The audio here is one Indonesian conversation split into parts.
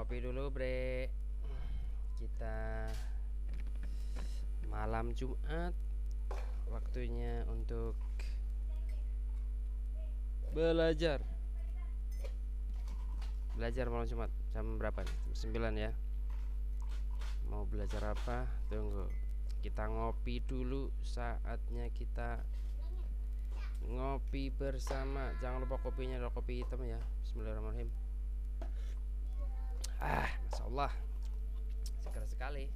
Ngopi dulu bre. Kita malam Jumat, waktunya untuk belajar. Belajar malam Jumat jam berapa nih? Jam 9 ya. Mau belajar apa? Tunggu. Kita ngopi dulu, saatnya kita ngopi bersama. Jangan lupa kopinya adalah kopi hitam ya. Bismillahirrahmanirrahim. Masya Allah, segar sekali.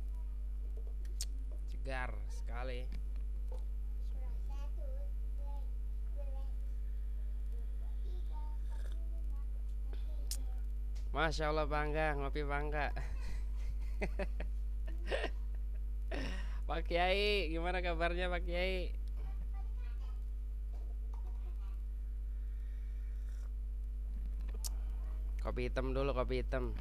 Segar sekali. Masya Allah, bangga, ngopi bangga. Pak Kiai, gimana kabarnya Pak Kiai? Kopi hitam dulu, kopi hitam.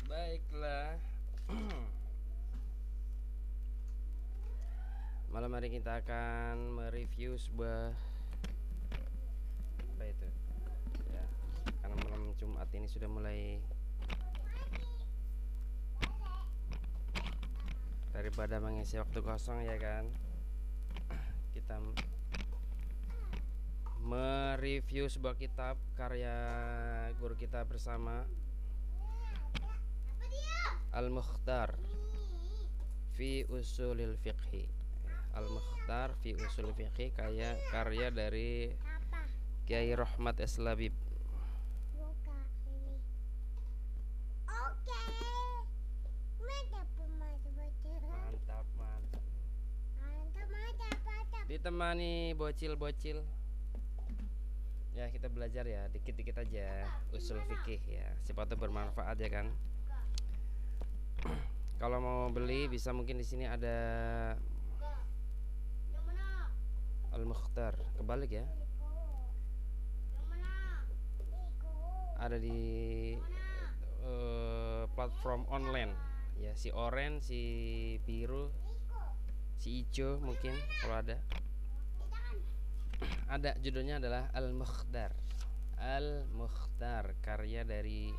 Baiklah. Malam hari kita akan mereview sebuah apa itu ya, karena malam Jumat ini sudah mulai, daripada mengisi waktu kosong ya kan, kita mereview sebuah kitab karya guru kita bersama, Al-Mukhtar fi Usulil Fiqhi. Al-Mukhtar fi Usulil Fiqhi, karya dari Kiai Rahmat Eslabib. Mantap, mantap. Ditemani bocil-bocil. Ya, kita belajar ya, dikit-dikit aja usul fikih ya. Siapa tahu bermanfaat ya kan. Kalau mau beli bisa, mungkin di sini ada Al-Mukhtar, kebalik ya. Ada di platform online ya, si orange, si biru, si hijau mungkin kalau ada. Ada, judulnya adalah Al-Mukhtar. Al-Mukhtar, karya dari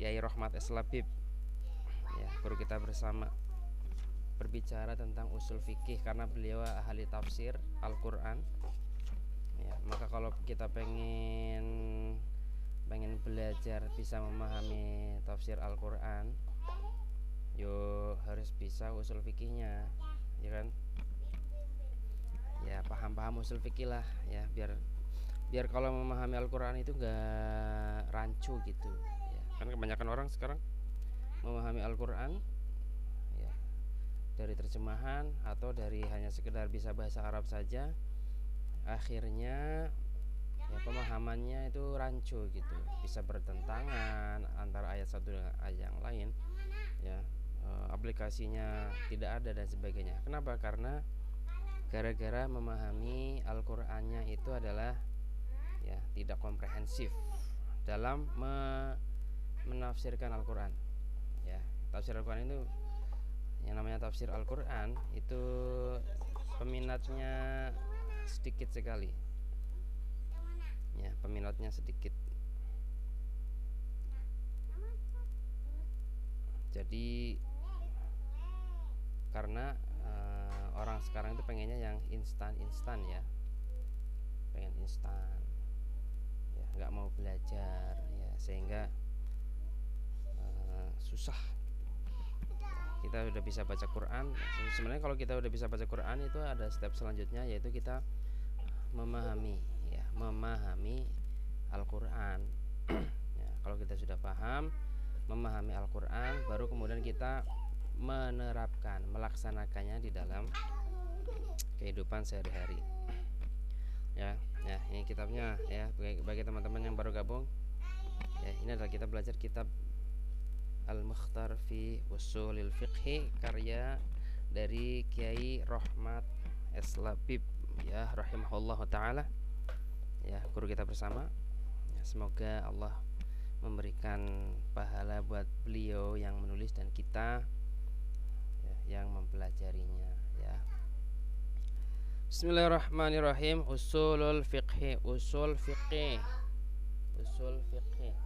Kiai Rahmat Eslabib ya, guru kita bersama, berbicara tentang usul fikih karena beliau ahli tafsir Al-Quran ya. Maka kalau kita pengen belajar bisa memahami tafsir Al-Quran, yo harus bisa usul fikihnya ya kan. Ya paham-paham usul fikih lah ya, biar kalau memahami Al-Quran itu gak rancu gitu ya. Kan kebanyakan orang sekarang memahami Al-Quran ya dari terjemahan atau dari hanya sekedar bisa bahasa Arab saja, akhirnya ya pemahamannya itu rancu gitu, bisa bertentangan antara ayat satu dengan ayat yang lain ya, aplikasinya tidak ada dan sebagainya. Kenapa? Karena gara-gara memahami Al-Qur'annya itu adalah ya tidak komprehensif dalam menafsirkan Al-Qur'an ya. Tafsir Al-Qur'an itu, yang namanya tafsir Al-Qur'an itu peminatnya sedikit sekali ya, peminatnya sedikit. Jadi karena orang sekarang itu pengennya yang instan ya, pengen instan ya, nggak mau belajar ya, sehingga susah. Kita udah bisa baca Quran. Sebenarnya kalau kita udah bisa baca Quran itu ada step selanjutnya, yaitu kita memahami ya, memahami Al-Quran ya. Kalau kita sudah paham memahami Al-Quran, baru kemudian kita menerapkan, melaksanakannya di dalam kehidupan sehari-hari. Ya, ini kitabnya ya bagi teman-teman yang baru gabung. Ya, ini adalah kita belajar kitab Al-Mukhtar fi Ushulil Fiqh karya dari Kiai Rahmat Eslabib ya rahimahullahu taala. Ya, guru kita bersama. Ya, semoga Allah memberikan pahala buat beliau yang menulis dan kita ya, yang mempelajarinya ya. Bismillahirrahmanirrahim. Usulul fiqh, usul fiqh. Usul fiqh.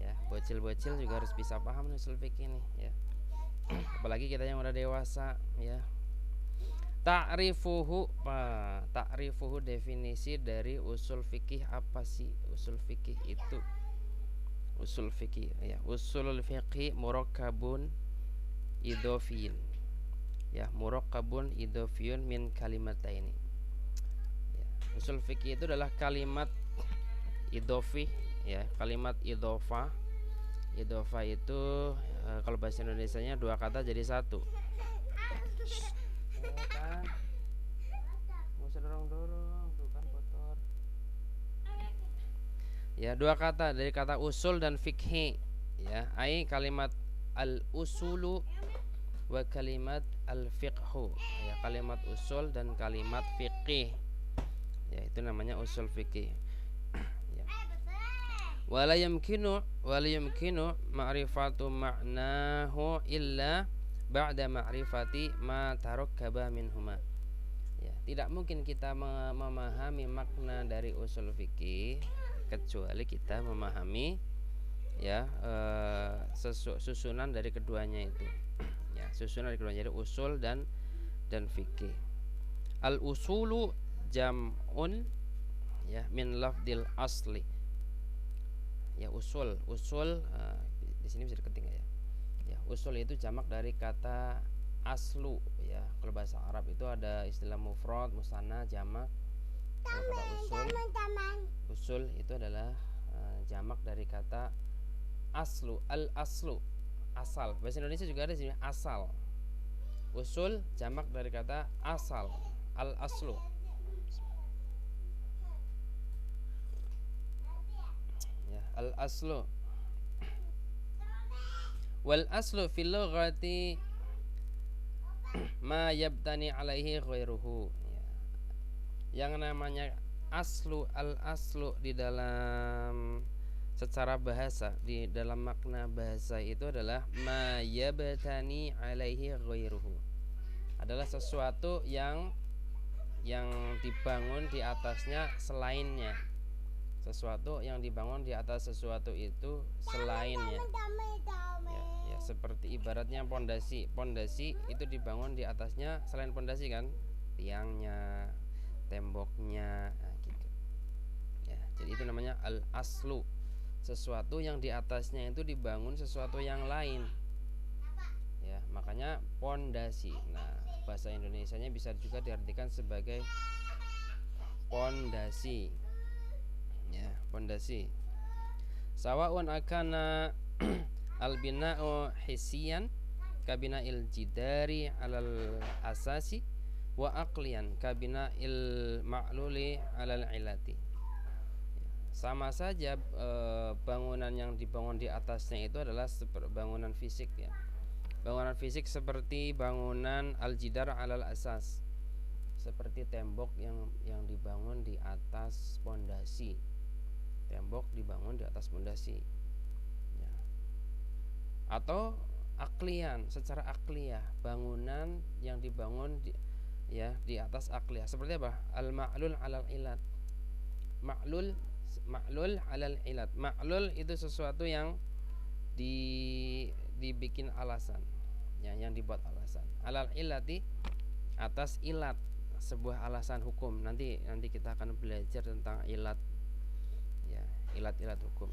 Ya, bocil-bocil juga harus bisa paham usul fiqh ini ya. Apalagi kita yang udah dewasa ya. Ta'rifuhu definisi dari usul fikih. Apa sih usul fikih itu? Usul fikih ya, usulul fiqhi murakkabun idhofiyun ya, murakkabun idhofiyun min kalimataini ya. Usul fikih itu adalah kalimat idhofi ya, kalimat idhofa. Idhofa itu kalau bahasa Indonesianya dua kata jadi satu. Kan nggak usah dorong-dorong tuh kan kotor ya. Dua kata dari kata usul dan fikhi ya, ai kalimat al usulu wa kalimat al fiqhu ya, kalimat usul dan kalimat fikih ya, itu namanya usul fikih ya. Wala yumkinu ma'rifatu ma'nahu illa ba'da ma'rifati ma tarakkaba minhuma ya. Tidak mungkin kita memahami makna dari usul fikih kecuali kita memahami ya susunan dari keduanya itu ya, susunan dari keduanya, jadi usul dan fikih. Al usulu jam'un ya min lafdil asli ya. Usul di sini bisa diketik ya. Ya, usul itu jamak dari kata aslu ya. Kalau bahasa Arab itu ada istilah mufrad, musanna, jamak. Kalau kata usul itu adalah jamak dari kata aslu. Al aslu, asal. Bahasa Indonesia juga ada sini asal. Usul jamak dari kata asal, al aslu ya, al aslu. Wal aslu fil lughati ma yabtani alaihi ghairuhu ya. Yang namanya aslu, al aslu di dalam secara bahasa, di dalam makna bahasa itu adalah ma yabtani alaihi ghairuhu, adalah sesuatu yang dibangun di atasnya selainnya. Sesuatu yang dibangun di atas sesuatu itu selainnya ya, seperti ibaratnya pondasi itu dibangun di atasnya selain pondasi kan, tiangnya, temboknya gitu ya. Jadi itu namanya al aslu, sesuatu yang di atasnya itu dibangun sesuatu yang lain ya, makanya pondasi. Nah, bahasa Indonesianya bisa juga diartikan sebagai pondasi ya, pondasi. Sawaun akana al bina'u hisian kabina'il jidari alal asasi wa aqlian kabina'il ma'luli alal ilati. Sama saja bangunan yang dibangun di atasnya itu adalah bangunan fisik ya. Bangunan fisik seperti bangunan al-jidar alal asas, seperti tembok yang dibangun di atas pondasi. Tembok dibangun di atas pondasi ya. Atau aklian, secara akliyah, bangunan yang dibangun di atas akliyah. Seperti apa? Al-ma'lul alal ilat. Ma'lul alal ilat. Ma'lul itu sesuatu yang dibikin alasan ya, yang dibuat alasan. Alal ilati, atas ilat, sebuah alasan hukum. Nanti kita akan belajar tentang ilat ya, ilat-ilat hukum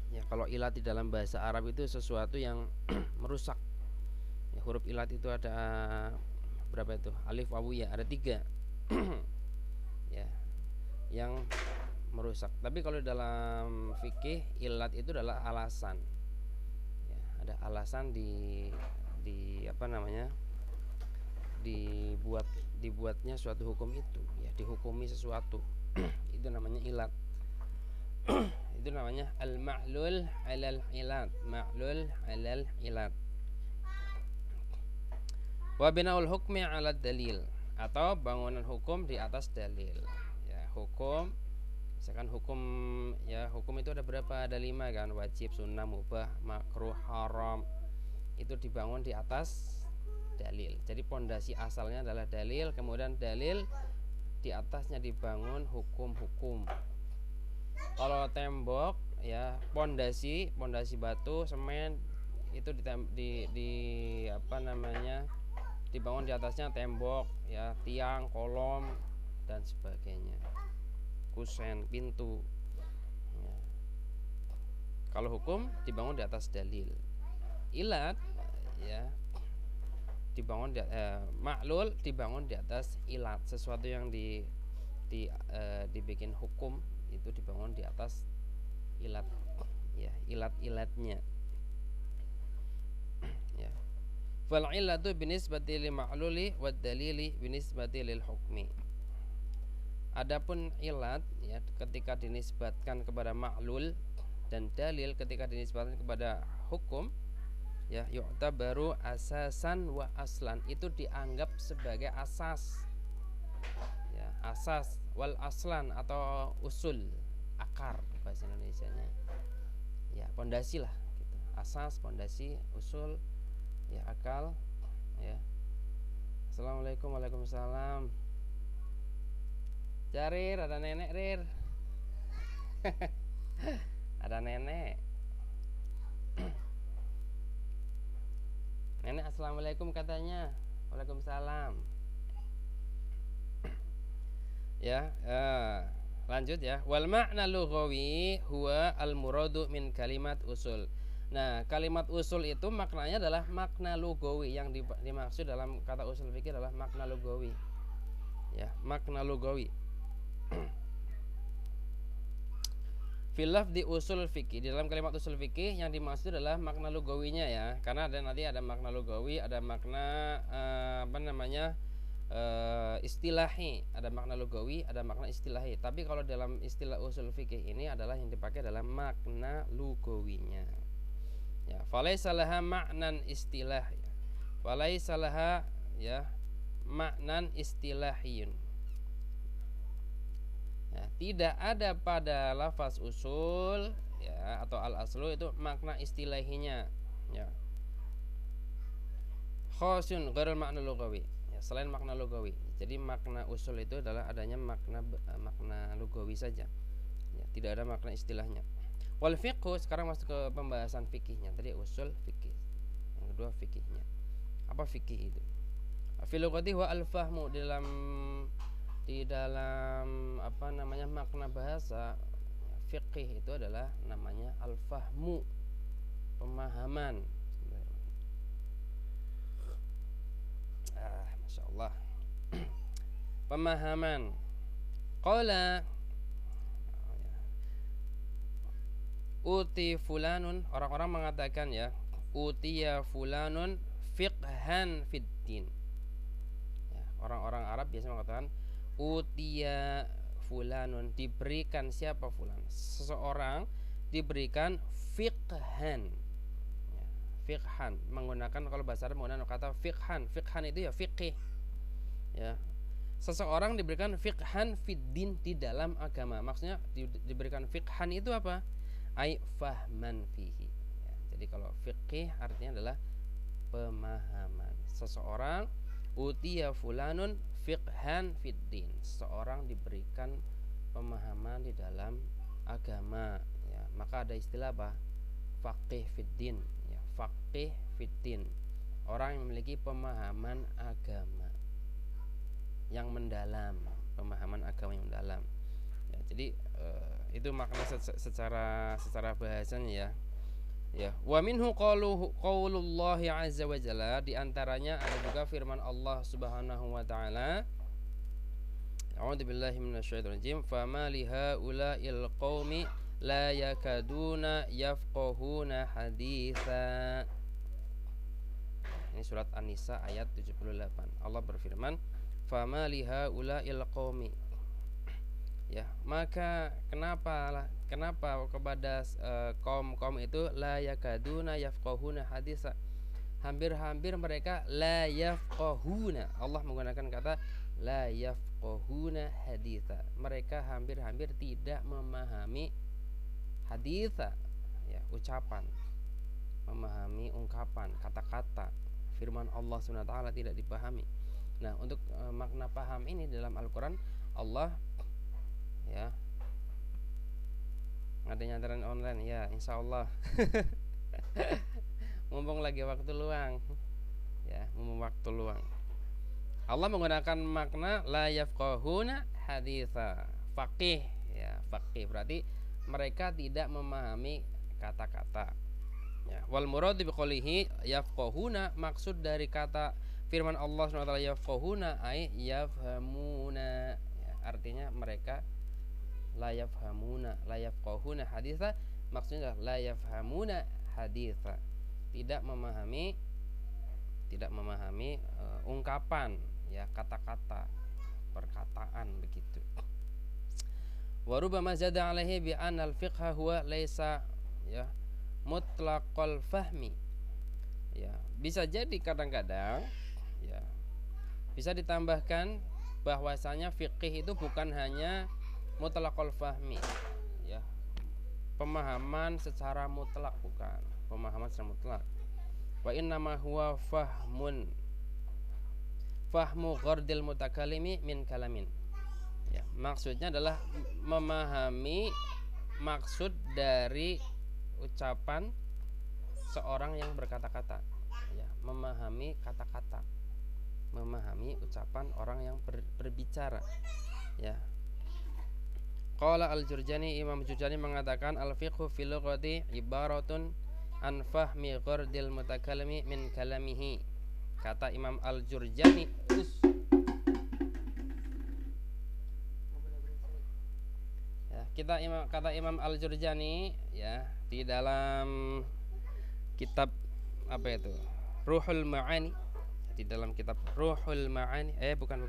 ya. Kalau ilat di dalam bahasa Arab itu sesuatu yang merusak ya. Huruf ilat itu ada berapa itu? Alif, wawu, ya, ada 3 ya, yang merusak. Tapi kalau dalam fikih ilat itu adalah alasan ya, ada alasan di apa namanya, dibuatnya suatu hukum itu, ya dihukumi sesuatu itu namanya ilat. Itu namanya al-ma'lul 'alal ilat, ma'lul 'alal ilat. Wa binaul hukmi 'ala dalil, atau bangunan hukum di atas dalil. Ya, hukum misalkan hukum, ya hukum itu ada berapa? Ada 5 kan, wajib, sunnah, mubah, makruh, haram. Itu dibangun di atas dalil. Jadi pondasi asalnya adalah dalil, kemudian dalil di atasnya dibangun hukum-hukum. Kalau tembok, ya pondasi batu, semen itu apa namanya, dibangun di atasnya tembok, ya tiang, kolom dan sebagainya, kusen, pintu. Ya. Kalau hukum dibangun di atas dalil. Ilat, ya dibangun maklul dibangun di atas ilat, sesuatu yang dibikin hukum itu dibangun di atas ilat, ya ilat-ilatnya. Ya. Fal illatu binisbati lil ma'luli wad dalili binisbati lil hukmi. Adapun ilat, ya ketika dinisbatkan kepada ma'lul, dan dalil ketika dinisbatkan kepada hukum, ya yu'tabaru asasan wa aslan, itu dianggap sebagai asas, ya asas wal aslan atau usul, akar bahasa Indonesianya, ya pondasi lah gitu. Asas, pondasi, usul, ya akal, ya. Assalamualaikum. Waalaikumsalam. Jarir, ada nenek, Rir. Ada nenek. Nenek assalamualaikum katanya. Waalaikumsalam. Ya, lanjut ya. Wal ma'na lughawi huwa al muradu min kalimat usul. Nah, kalimat usul itu maknanya adalah makna lughawi. Yang dimaksud dalam kata usul fikih adalah makna lughawi. Ya, makna lughawi. Fil lafzi usul fikih, di dalam kalimat usul fikih yang dimaksud adalah makna lugawinya, ya. Karena nanti ada makna lugawi, ada makna apa namanya, istilahi, ada makna lugawi, ada makna istilahi. Tapi kalau dalam istilah usul fikih ini adalah yang dipakai dalam makna lugawinya. Ya, falaisa laha ma'nan istilah. Falaisa laha, ya, ma'nan istilahiyun. Ya, tidak ada pada lafaz usul, ya, atau al aslu itu makna istilahinya, ya. Khosun ghairul makna lugawi, ya, selain makna lugawi. Jadi makna usul itu adalah adanya makna lugawi saja, ya, tidak ada makna istilahnya. Wal fiqhu, sekarang masuk ke pembahasan fikihnya. Tadi usul fikih, yang kedua fikihnya. Apa fikih itu? Fil lughati wa al fahmu, di dalam apa namanya makna bahasa, fiqih itu adalah namanya al-fahmu, pemahaman. Masya Allah. Pemahaman. Qala uti fulanun, orang-orang mengatakan, ya, utiya fulanun fiqhan fid din. Ya, orang-orang Arab biasa mengatakan utiya fulanun, diberikan siapa fulan, seseorang diberikan fiqhan, ya, fiqhan menggunakan, kalau bahasa Arab menggunakan kata fiqhan. Fiqhan itu ya fikih, ya, seseorang diberikan fiqhan fiddin, di dalam agama. Maksudnya diberikan fiqhan itu apa? Ai fahman fihi, ya. Jadi kalau fikih artinya adalah pemahaman. Seseorang utiya fulanun fiqhan fiddin, seorang diberikan pemahaman di dalam agama, ya. Maka ada istilah apa? Faqih fiddin, ya, faqih fiddin, orang yang memiliki pemahaman agama yang mendalam, pemahaman agama yang mendalam, ya. Jadi itu makna secara bahasanya, ya. Ya, wa minhu qaulullahi azza wa jalla, di antaranya ada juga firman Allah Subhanahu wa taala, a'udzubillahi minasyaitonir rajim, fama lihaula'il qaumi la yakaduna yafqahuna haditsa. Ini surat An-Nisa ayat 78. Allah berfirman, "Fama lihaula'il qaumi." Ya, maka kenapa kepada kaum-kaum itu la yakaduna yafqahuna hadisa. Hampir-hampir mereka la yafqahuna. Allah menggunakan kata la yafqahuna haditha. Mereka hampir-hampir tidak memahami haditha, ya, ucapan, memahami ungkapan, kata-kata firman Allah SWT tidak dipahami. Nah, untuk makna paham ini dalam Al-Quran, Allah, ya, ada nyadaran online, ya, insya Allah. Mumpung lagi waktu luang, ya, mumpung waktu luang, Allah menggunakan makna la yafqahuna haditha. Faqih, ya, faqih berarti mereka tidak memahami kata-kata. Ya, wal muradu biqoulihi yafqahuna, maksud dari kata firman Allah SWT yafqahuna ay yafhamuna, ya, artinya mereka la yafhamuna, la yafqahuna haditha, maksudnya la yafhamuna haditha, tidak memahami ungkapan, ya, kata-kata, perkataan begitu. Wa rubbama zada alaihi bi anna al-fiqha huwa laisa, ya, mutlaqal fahmi. Ya, bisa jadi kadang-kadang, ya, bisa ditambahkan bahwasanya fikih itu bukan hanya mutlaqal fahmi, ya, pemahaman secara mutlak, bukan pemahaman secara mutlak. Wa innama huwa fahmu ghardil mutakallimi min kalamin. Ya, maksudnya adalah memahami maksud dari ucapan seorang yang berkata-kata, ya, memahami kata-kata, memahami ucapan orang yang berbicara, ya. Qala al-Jurjani, Imam Jurjani mengatakan al-fiqhu fil lughati ibaratun an fahmi ghardil mutakallimi min kalamihi. Kata Imam al-Jurjani, kata Imam al-Jurjani, ya, di dalam kitab apa itu? Ruhul Ma'ani. Di dalam kitab Ruhul Ma'ani, bukan.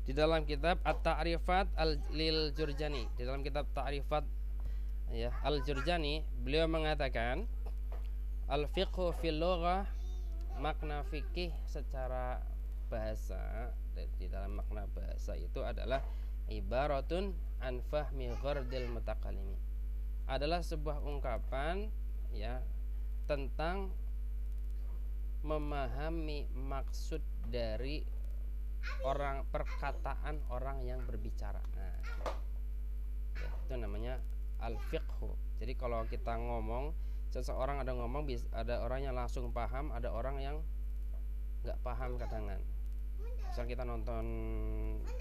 Di dalam kitab At-Ta'rifat lil Jurjani, di dalam kitab Ta'rifat, ya, al-Jurjani, beliau mengatakan al-fiqhu fil lughah, makna fikih secara bahasa, di dalam makna bahasa itu adalah ibaratun an fahmi ghardil mutakallimi, adalah sebuah ungkapan, ya, tentang memahami maksud dari perkataan orang yang berbicara. Nah, ya, itu namanya al-fiqhu. Jadi kalau kita ngomong, seseorang ada ngomong, ada orang yang langsung paham, ada orang yang nggak paham kadang-kadang. Misal kita nonton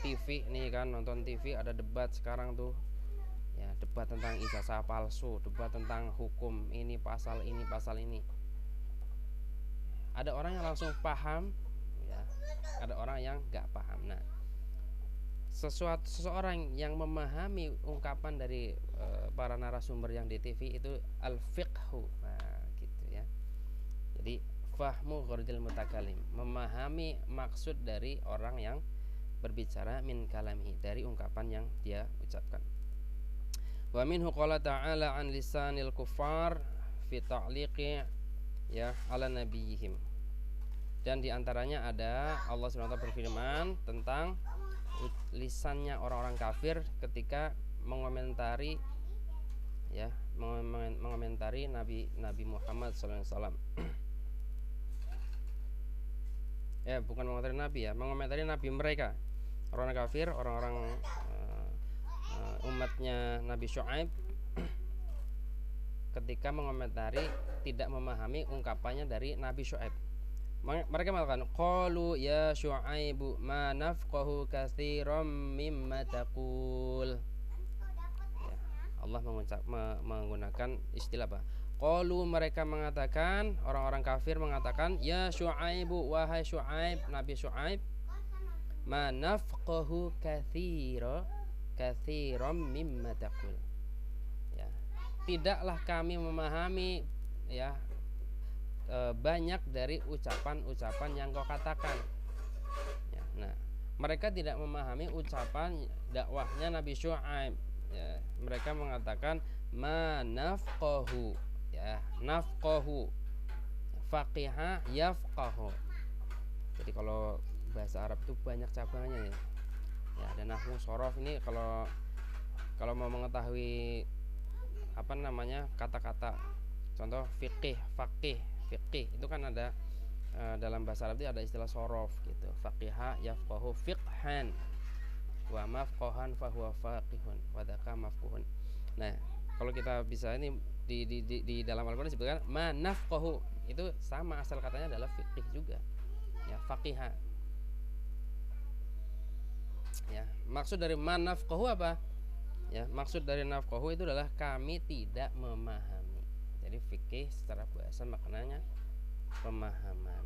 TV nih kan, nonton TV ada debat sekarang tuh, ya, debat tentang ijazah palsu, debat tentang hukum ini pasal ini. Ada orang yang langsung paham, ya, ada orang yang nggak paham. Nah, seseorang yang memahami ungkapan dari para narasumber yang di TV itu al-fiqhu. Nah, gitu, ya. Jadi fahmu ghardil mutakallim, memahami maksud dari orang yang berbicara min kalamihi, dari ungkapan yang dia ucapkan. Wa minhu qala ta'ala an lisanil kuffar fi ta'liqi, ya, ala nabiyihim. Dan diantaranya ada Allah SWT berfirman tentang lisannya orang-orang kafir ketika mengomentari, ya, mengomentari Nabi Muhammad SAW. Ya, bukan mengomentari Nabi, ya, mengomentari Nabi mereka, orang kafir, orang-orang umatnya Nabi Syu'aib, ketika mengomentari, tidak memahami ungkapannya dari Nabi Syu'aib. Mereka mengatakan qalu ya Syu'aibu ma nafqahu katsiran mimma taqul. Ya, Allah menggunakan istilah apa? Qalu, mereka mengatakan, orang-orang kafir mengatakan, ya Syu'aibu, wahai Syu'aib, Nabi Syu'aib, ma nafqahu katsiran mimma taqul. Ya, tidaklah kami memahami, ya, banyak dari ucapan-ucapan yang kau katakan. Ya, nah, mereka tidak memahami ucapan dakwahnya Nabi Syuaib. Ya, mereka mengatakan ma nafqahu, ya, nafqahu, faqiha yafqahu. Jadi kalau bahasa Arab itu banyak cabangnya ya. Ya, ada nahwu, sorof. Ini kalau mau mengetahui apa namanya kata-kata, contoh fiqih, faqih, fiqih itu kan ada dalam bahasa Arab itu ada istilah sorof gitu. Faqiha yafqahu fiqhan wa mafqahan fahuwa faqihun wa dzaka mafquhun. Nah, kalau kita bisa ini di dalam Al-Qur'an disebutkan ma nafqahu, itu sama asal katanya adalah fiqih juga. Ya, faqiha. Ya, maksud dari ma nafqahu apa? Ya, maksud dari nafqahu itu adalah kami tidak memahami. Jadi fikih secara bahasa maknanya pemahaman.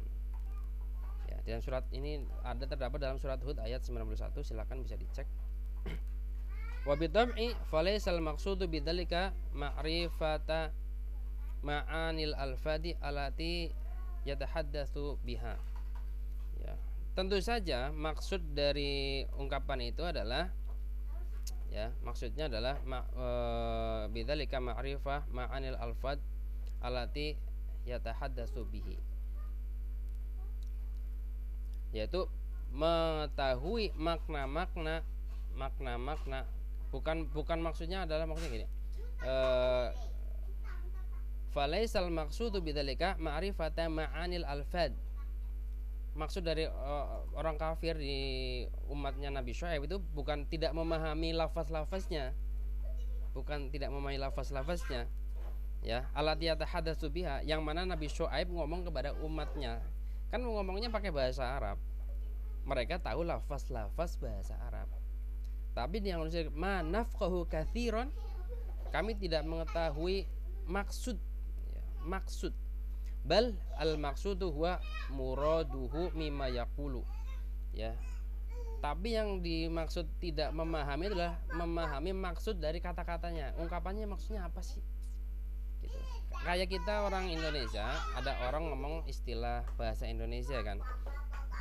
Ya, dalam surat ini terdapat dalam surat Hud ayat 91, silakan bisa dicek. Wa bitab'i falaisal maqsudu bidzalika ma'rifata ma'anil alfadi allati yatahaddatsu biha. Ya, tentu saja maksud dari ungkapan itu adalah, ya, maksudnya adalah bidzalika ma'rifah ma'anil alfad allati yatahaddatsu bihi, yaitu mengetahui makna-makna, bukan maksudnya adalah maksudnya gini, falaisal maqsudu bidzalika ma'rifata ma'anil alfad. Maksud dari orang kafir di umatnya Nabi Syuaib itu bukan tidak memahami lafaz-lafaznya, ya, allati yatahaddatsu biha, yang mana Nabi Syuaib ngomong kepada umatnya. Kan ngomongnya pakai bahasa Arab, mereka tahu lafaz-lafaz bahasa Arab, tapi yang manusia ma nafqahu katsiran, kami tidak mengetahui maksud, ya, maksud. Bal al maqsudu huwa muraduhu mimma yaqulu, ya, tapi yang dimaksud tidak memahami adalah memahami maksud dari kata-katanya, ungkapannya maksudnya apa sih gitu. Kayak kita orang Indonesia, ada orang ngomong istilah bahasa Indonesia kan,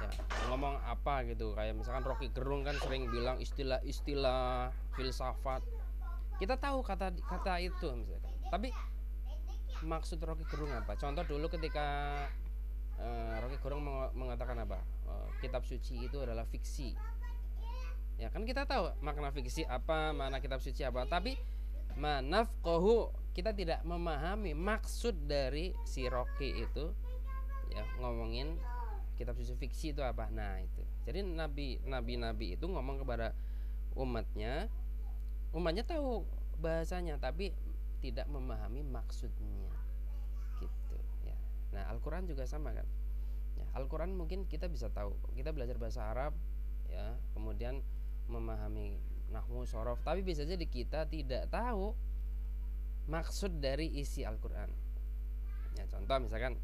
ya, ngomong apa gitu, kayak misalkan Rocky Gerung kan sering bilang istilah-istilah filsafat, kita tahu kata itu misalkan, tapi maksud Rocky Gerung apa? Contoh dulu ketika Rocky Gerung mengatakan apa, kitab suci itu adalah fiksi, ya kan kita tahu makna fiksi apa, makna kitab suci apa, tapi manafqahu, kita tidak memahami maksud dari si Rocky itu, ya, ngomongin kitab suci fiksi itu apa. Nah itu, jadi nabi itu ngomong kepada umatnya tahu bahasanya tapi tidak memahami maksudnya gitu, ya. Nah, Al-Qur'an juga sama kan, ya, Al-Qur'an mungkin kita bisa tahu, kita belajar bahasa Arab, ya, kemudian memahami nahwu, sorof, tapi bisa jadi kita tidak tahu maksud dari isi Al-Qur'an. Ya, contoh misalkan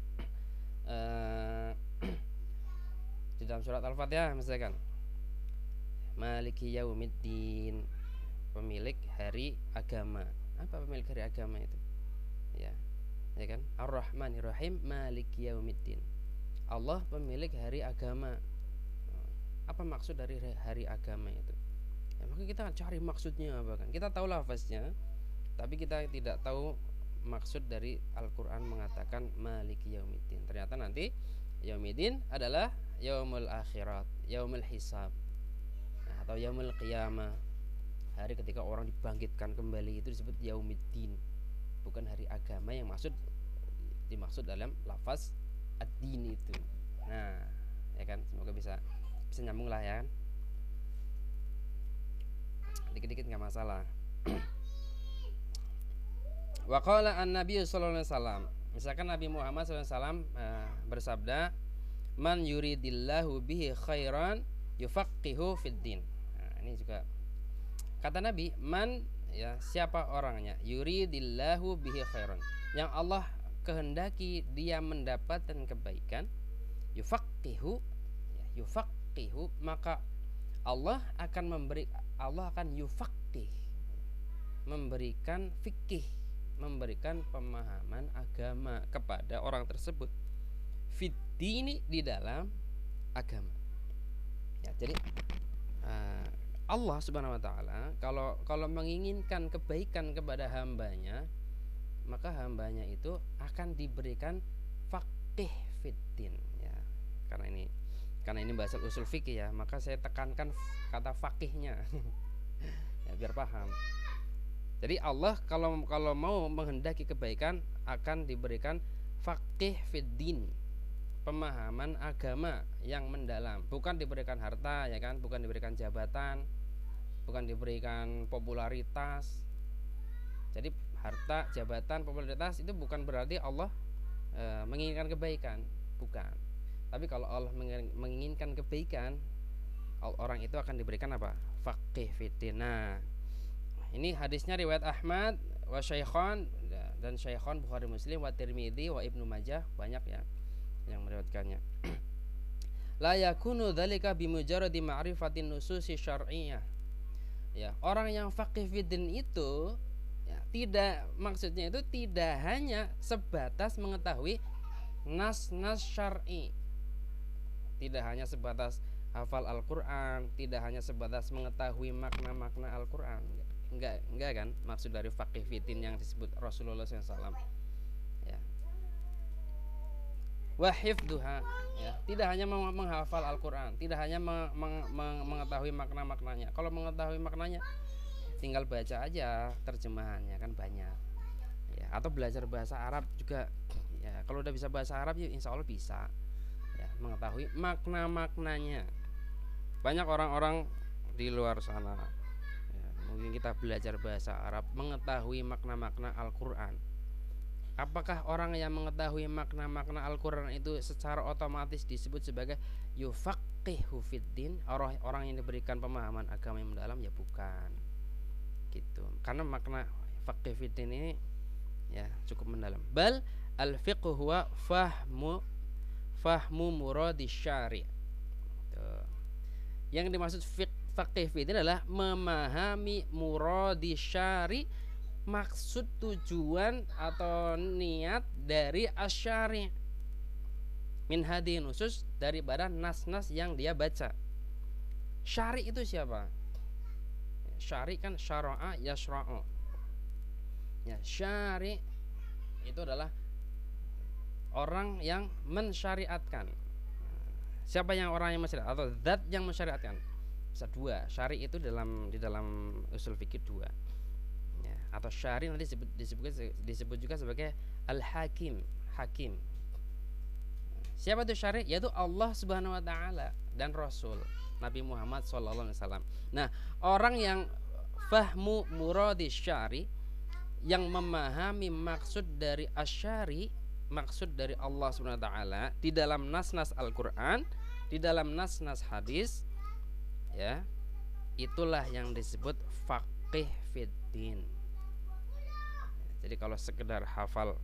di dalam surat Al-Fatihah misalkan Maliki Yaumiddin, pemilik hari agama. Apa pemilik hari agama itu? Ya kan? Ar-Rahmanir Rahim, Maliki Yaumiddin. Allah pemilik hari agama. Apa maksud dari hari agama itu? Ya, maka kita cari maksudnya apa kan? Kita tahu lafaznya, tapi kita tidak tahu maksud dari Al-Qur'an mengatakan Maliki Yaumiddin. Ternyata nanti Yaumiddin adalah yaumul akhirat, yaumul hisab, nah, atau yaumul qiyamah, hari ketika orang dibangkitkan kembali, itu disebut yaumiddin, bukan hari agama yang dimaksud dalam lafaz ad-din itu. Nah, ya kan, semoga bisa nyambung lah ya kan, dikit-dikit nggak masalah. Wa qala an-nabiy sallallahu alaihi wasallam, misalkan Nabi Muhammad sallallahu alaihi wasallam bersabda, man yuridillahu bihi khairan yufaqihu fid din. Nah, ini juga kata Nabi, man, ya, siapa orangnya, yuridillahu bihi khairan, yang Allah kehendaki dia mendapatkan kebaikan, yufaqihu, ya, yufaqihu, maka Allah akan yufaqih, memberikan fikih, memberikan pemahaman agama kepada orang tersebut. fiddini, di dalam agama. Ya, jadi Allah Subhanahu wa taala kalau menginginkan kebaikan kepada hambanya, maka hambanya itu akan diberikan faqih fiddin, ya. Karena ini bahasa usul fikih ya, maka saya tekankan kata faqihnya ya, biar paham. Jadi Allah kalau mau menghendaki kebaikan akan diberikan faqih fiddin, pemahaman agama yang mendalam, bukan diberikan harta, ya kan, bukan diberikan jabatan, bukan diberikan popularitas. Jadi harta, jabatan, popularitas itu bukan berarti Allah menginginkan kebaikan, bukan. Tapi kalau Allah menginginkan kebaikan, orang itu akan diberikan apa? Faqih fiddin. Nah, ini hadisnya riwayat Ahmad wa Syaikhan, dan Syaikhan Bukhari Muslim, wa Tirmidzi wa Ibnu Majah, banyak ya yang meriwayatkannya. La yakunu dzalika bimujarradi ma'rifatin nususi syar'iyyah. Ya, orang yang faqih fiddin itu ya, tidak, maksudnya itu tidak hanya sebatas mengetahui nas-nas syar'i. Tidak hanya sebatas hafal Al-Qur'an, tidak hanya sebatas mengetahui makna-makna Al-Qur'an. Enggak kan maksud dari faqih fiddin yang disebut Rasulullah SAW. Ya. Wa hifdzuha, ya, tidak hanya menghafal Al-Qur'an, tidak hanya mengetahui makna-maknanya. Kalau mengetahui maknanya tinggal baca aja terjemahannya, kan banyak. Ya, atau belajar bahasa Arab juga. Ya, kalau udah bisa bahasa Arab ya insya Allah bisa. Ya, mengetahui makna-maknanya. Banyak orang-orang di luar sana, ya, mungkin kita belajar bahasa Arab, mengetahui makna-makna Al-Qur'an. Apakah orang yang mengetahui makna-makna Al-Qur'an itu secara otomatis disebut sebagai yufaqihu fiddin, orang yang diberikan pemahaman agama yang mendalam? Ya bukan. Gitu. Karena makna faqih fiddin ini ya cukup mendalam. Bal al-fiqhu huwa fahmu muradis syari'. Yang dimaksud faqih fiddin adalah memahami muradis syari', maksud, tujuan atau niat dari asyari' min hadi nusus, daripada nas-nas yang dia baca. Syari' itu siapa? Syari' kan syara'a yashra'u. Ya, syari' itu adalah orang yang mensyariatkan. Siapa yang orang yang mensyariatkan atau zat yang mensyariatkan? Bisa dua. Syari' itu di dalam usul fikih dua. Atau syari' nanti disebut juga sebagai al-hakim, hakim. Siapa itu syari'? Yaitu Allah Subhanahu wa taala dan Rasul Nabi Muhammad sallallahu alaihi wasallam. Nah, orang yang fahmu muradis syari', yang memahami maksud dari asyari', maksud dari Allah Subhanahu wa taala di dalam nas-nas Al-Qur'an, di dalam nas-nas hadis, ya, itulah yang disebut faqih fiddin. Jadi kalau sekedar hafal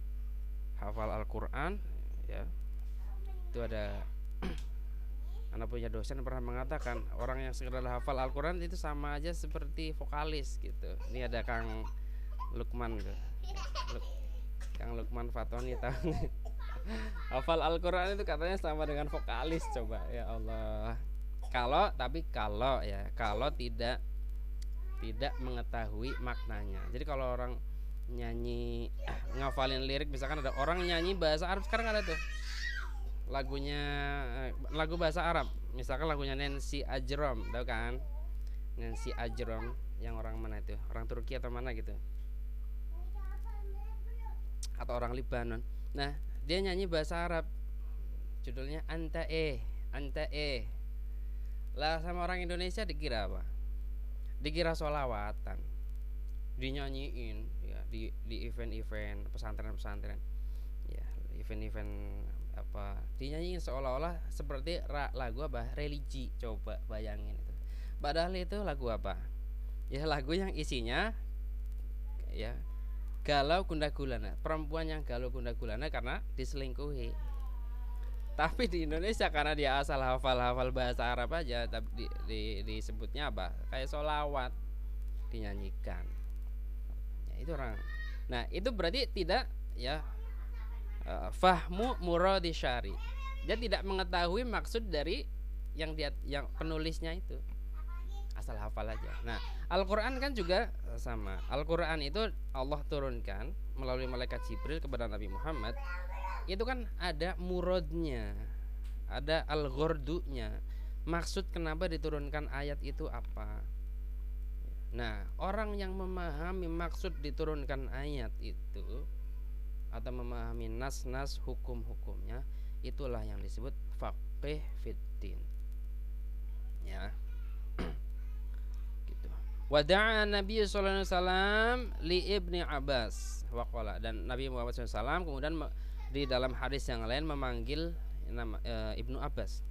Al-Qur'an, ya, itu ada anak punya dosen pernah mengatakan orang yang sekedar hafal Al-Qur'an itu sama aja seperti vokalis gitu. Ini ada Kang Lukman gitu. Kang Lukman Fatoni tahu. Hafal Al-Qur'an itu katanya sama dengan vokalis, coba, ya Allah. Kalau tidak mengetahui maknanya. Jadi kalau orang nyanyi ngafalin lirik, misalkan ada orang nyanyi bahasa Arab, sekarang ada tuh lagu bahasa Arab, misalkan lagunya Nancy Ajram, tahu kan? Nancy Ajram yang orang mana itu? Orang Turki atau mana gitu? Atau orang Libanon. Nah, dia nyanyi bahasa Arab. Judulnya Anta lah, sama orang Indonesia dikira apa? Dikira sholawatan, dinyanyiin ya di event-event pesantren, ya, event-event apa, dinyanyiin seolah-olah seperti lagu apa, religi. Coba bayangin itu. Padahal itu lagu apa? Ya lagu yang isinya ya galau gundah gulana, perempuan yang galau gundah gulana karena diselingkuhi. Tapi di Indonesia karena dia asal hafal bahasa Arab aja, tapi disebutnya apa? Kayak sholawat dinyanyikan. Ya, itu orang. Nah, itu berarti tidak ya fahmu muradi syari'. Dia tidak mengetahui maksud dari yang penulisnya itu, asal hafal aja. Nah, Al-Qur'an kan juga sama. Al-Qur'an itu Allah turunkan melalui malaikat Jibril kepada Nabi Muhammad. Itu kan ada muradnya, ada al-ghordunya. Maksud kenapa diturunkan ayat itu apa? Nah, orang yang memahami maksud diturunkan ayat itu atau memahami nas-nas hukum-hukumnya, itulah yang disebut faqih fiddin. Ya. Gitu. Wada'a Nabi sallallahu alaihi wasallam li Ibni Abbas waqala, dan Nabi Muhammad SAW kemudian di dalam hadis yang lain memanggil nama Ibnu Abbas.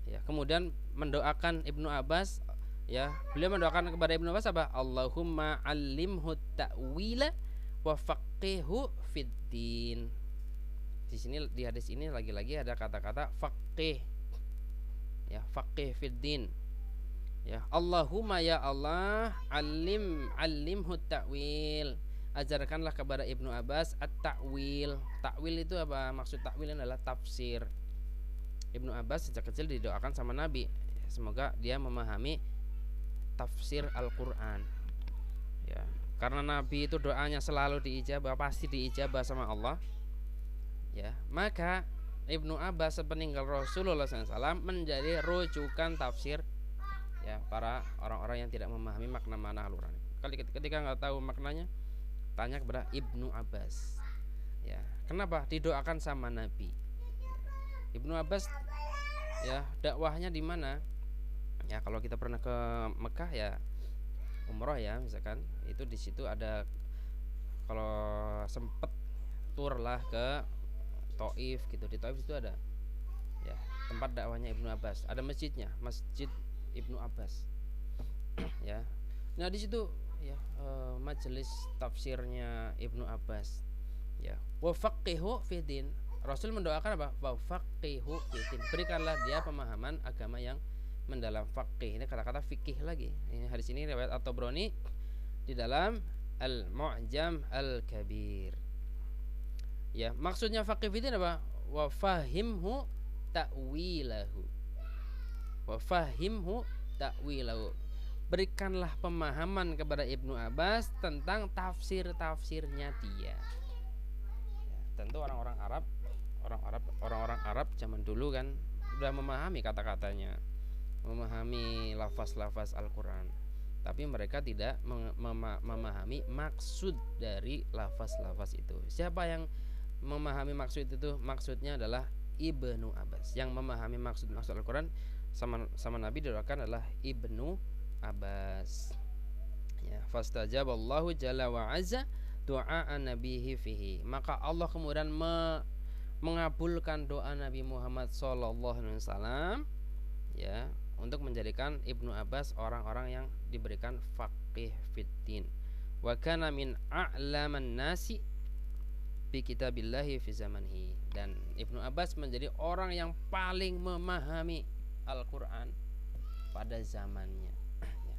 Ya, kemudian mendoakan Ibnu Abbas, ya. Beliau mendoakan kepada Ibnu Abbas apa? Allahumma 'allimhu ta'wila wa faqihu fiddin. Di sini di hadis ini lagi-lagi ada kata-kata faqih. Ya, faqih fiddin. Ya, Allahumma ya Allah, alimhu ta'wil. Ajarkanlah kepada Ibnu Abbas at-ta'wil. Ta'wil itu apa? Maksud ta'wil adalah tafsir. Ibnu Abbas sejak kecil didoakan sama Nabi, semoga dia memahami tafsir Al-Qur'an. Ya, karena Nabi itu doanya selalu diijabah, pasti diijabah sama Allah. Ya, maka Ibnu Abbas sepeninggal Rasulullah SAW menjadi rujukan tafsir, ya, para orang-orang yang tidak memahami makna Al-Qur'an. Ketika nggak tahu maknanya, tanya kepada Ibnu Abbas. Ya, kenapa? Didoakan sama Nabi. Ibnu Abbas, ya, dakwahnya di mana? Ya, kalau kita pernah ke Mekah, ya, umroh, ya, misalkan itu di situ ada, kalau sempet tur lah ke Taif gitu. Di Taif itu ada, ya, tempat dakwahnya Ibnu Abbas, ada masjidnya, Masjid Ibnu Abbas. Ya, nah di situ, ya, majelis tafsirnya Ibnu Abbas. Ya, wa faqihu fiddin. Rasul mendoakan apa? Wa faqihu fiddin. Berikanlah dia pemahaman agama yang mendalam. Faqih ini kata-kata fikih lagi. Ini hadis ini riwayat At-Tabrani di dalam Al-Mu'jam Al-Kabir. Ya, maksudnya faqih fiddin apa? Wa fahimhu ta'wilahu. Wa fahimhu ta'wilahu. Berikanlah pemahaman kepada Ibnu Abbas tentang tafsir-tafsirnya dia. Ya, tentu orang-orang Arab zaman dulu kan sudah memahami kata-katanya, memahami lafaz-lafaz Al-Qur'an, tapi mereka tidak memahami maksud dari lafaz-lafaz itu. Siapa yang memahami maksud itu? Maksudnya adalah Ibnu Abbas. Yang memahami maksud Al-Qur'an sama Nabi didoakan adalah Ibnu Abbas. Ya, fastajaballahu jalla wa azza du'a nabihi fihi. Maka Allah kemudian mengabulkan doa Nabi Muhammad sallallahu alaihi wasallam, ya, untuk menjadikan Ibnu Abbas orang-orang yang diberikan faqih fiddin. Wa kana min a'laman nasi bi kitabillahi fi zamanihi. Dan Ibnu Abbas menjadi orang yang paling memahami Al-Qur'an pada zamannya. Ya,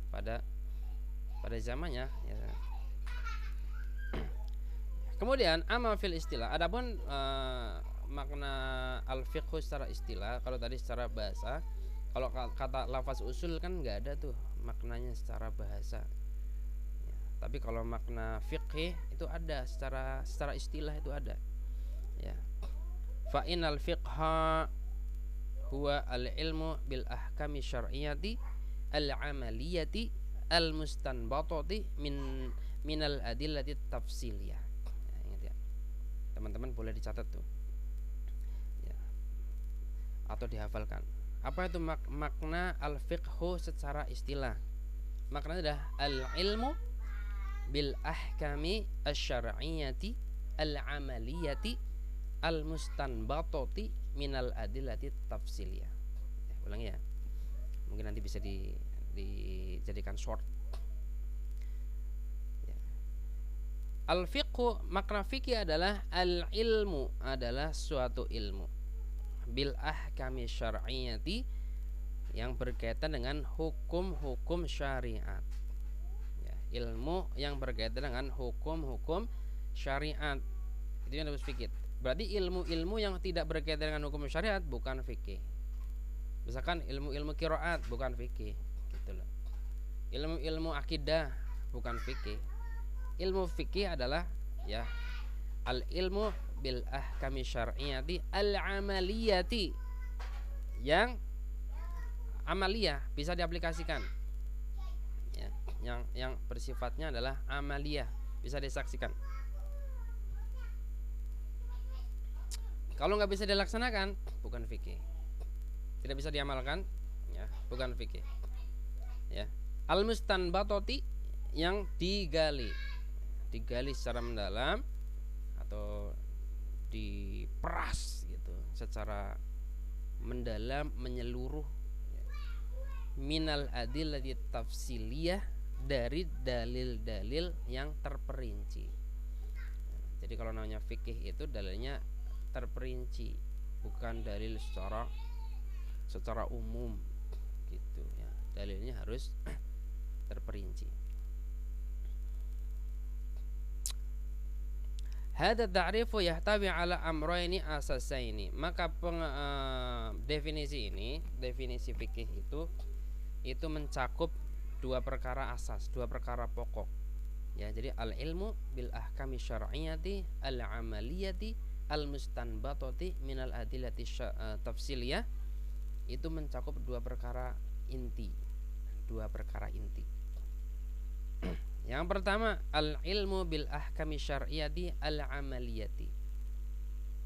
pada zamannya, ya. Kemudian amal fil istilah. Adapun makna al-fiqh secara istilah, kalau tadi secara bahasa, kalau kata lafaz usul kan nggak ada tuh maknanya secara bahasa. Ya, tapi kalau makna fiqh itu ada secara istilah, itu ada. Ya. Fa inal fiqha huwa al-ilmu bil ahkami syar'iyyati al-amaliyati al-mustanbatati minal adillati tafsiliyah. Ya, ingat ya. Teman-teman boleh dicatat tuh. Ya. Atau dihafalkan. Apa itu makna al-fiqhu secara istilah? Maknanya adalah al-ilmu bil ahkami asy-syar'iyyati al-amaliyati al-mustanbatati minal adillati tafsiliyah. Ya, ulangi ya. Mungkin nanti bisa dijadikan short. Ya. Al-fiqhu, makna fikih adalah al-ilmu, adalah suatu ilmu bil ahkami syar'iyyati, yang berkaitan dengan hukum-hukum syariat. Ya, ilmu yang berkaitan dengan hukum-hukum syariat, itu yang disebut fikih. Berarti ilmu-ilmu yang tidak berkaitan dengan hukum syariat bukan fikih. Misalkan ilmu-ilmu qiraat bukan fikih, gitu loh. Ilmu-ilmu akidah bukan fikih. Ilmu fikih adalah ya al ilmu bil ahkami syar'iyyati al amaliyati, yang amaliyah bisa diaplikasikan, ya, yang bersifatnya adalah amaliyah, bisa disaksikan. Kalau nggak bisa dilaksanakan bukan fikih, tidak bisa diamalkan, ya bukan fikih. Ya, al mustanbatoti, yang digali secara mendalam atau diperas gitu secara mendalam, menyeluruh, ya. Minal adillati tafsiliyah, dari dalil-dalil yang terperinci. Jadi kalau namanya fikih itu dalilnya terperinci, bukan dalil secara umum gitu ya. Dalilnya harus terperinci. Hadza ta'rifu yahtawi ala amrayni asasaini. Maka definisi ini, definisi fikih itu mencakup dua perkara asas, dua perkara pokok. Ya, jadi al ilmu bil ahkami syar'iyyati al amaliyati al mustanbatati minal adillati tafsiliyah, itu mencakup dua perkara inti. Yang pertama, al ilmu bil ahkami syar'iyyati al amaliyati.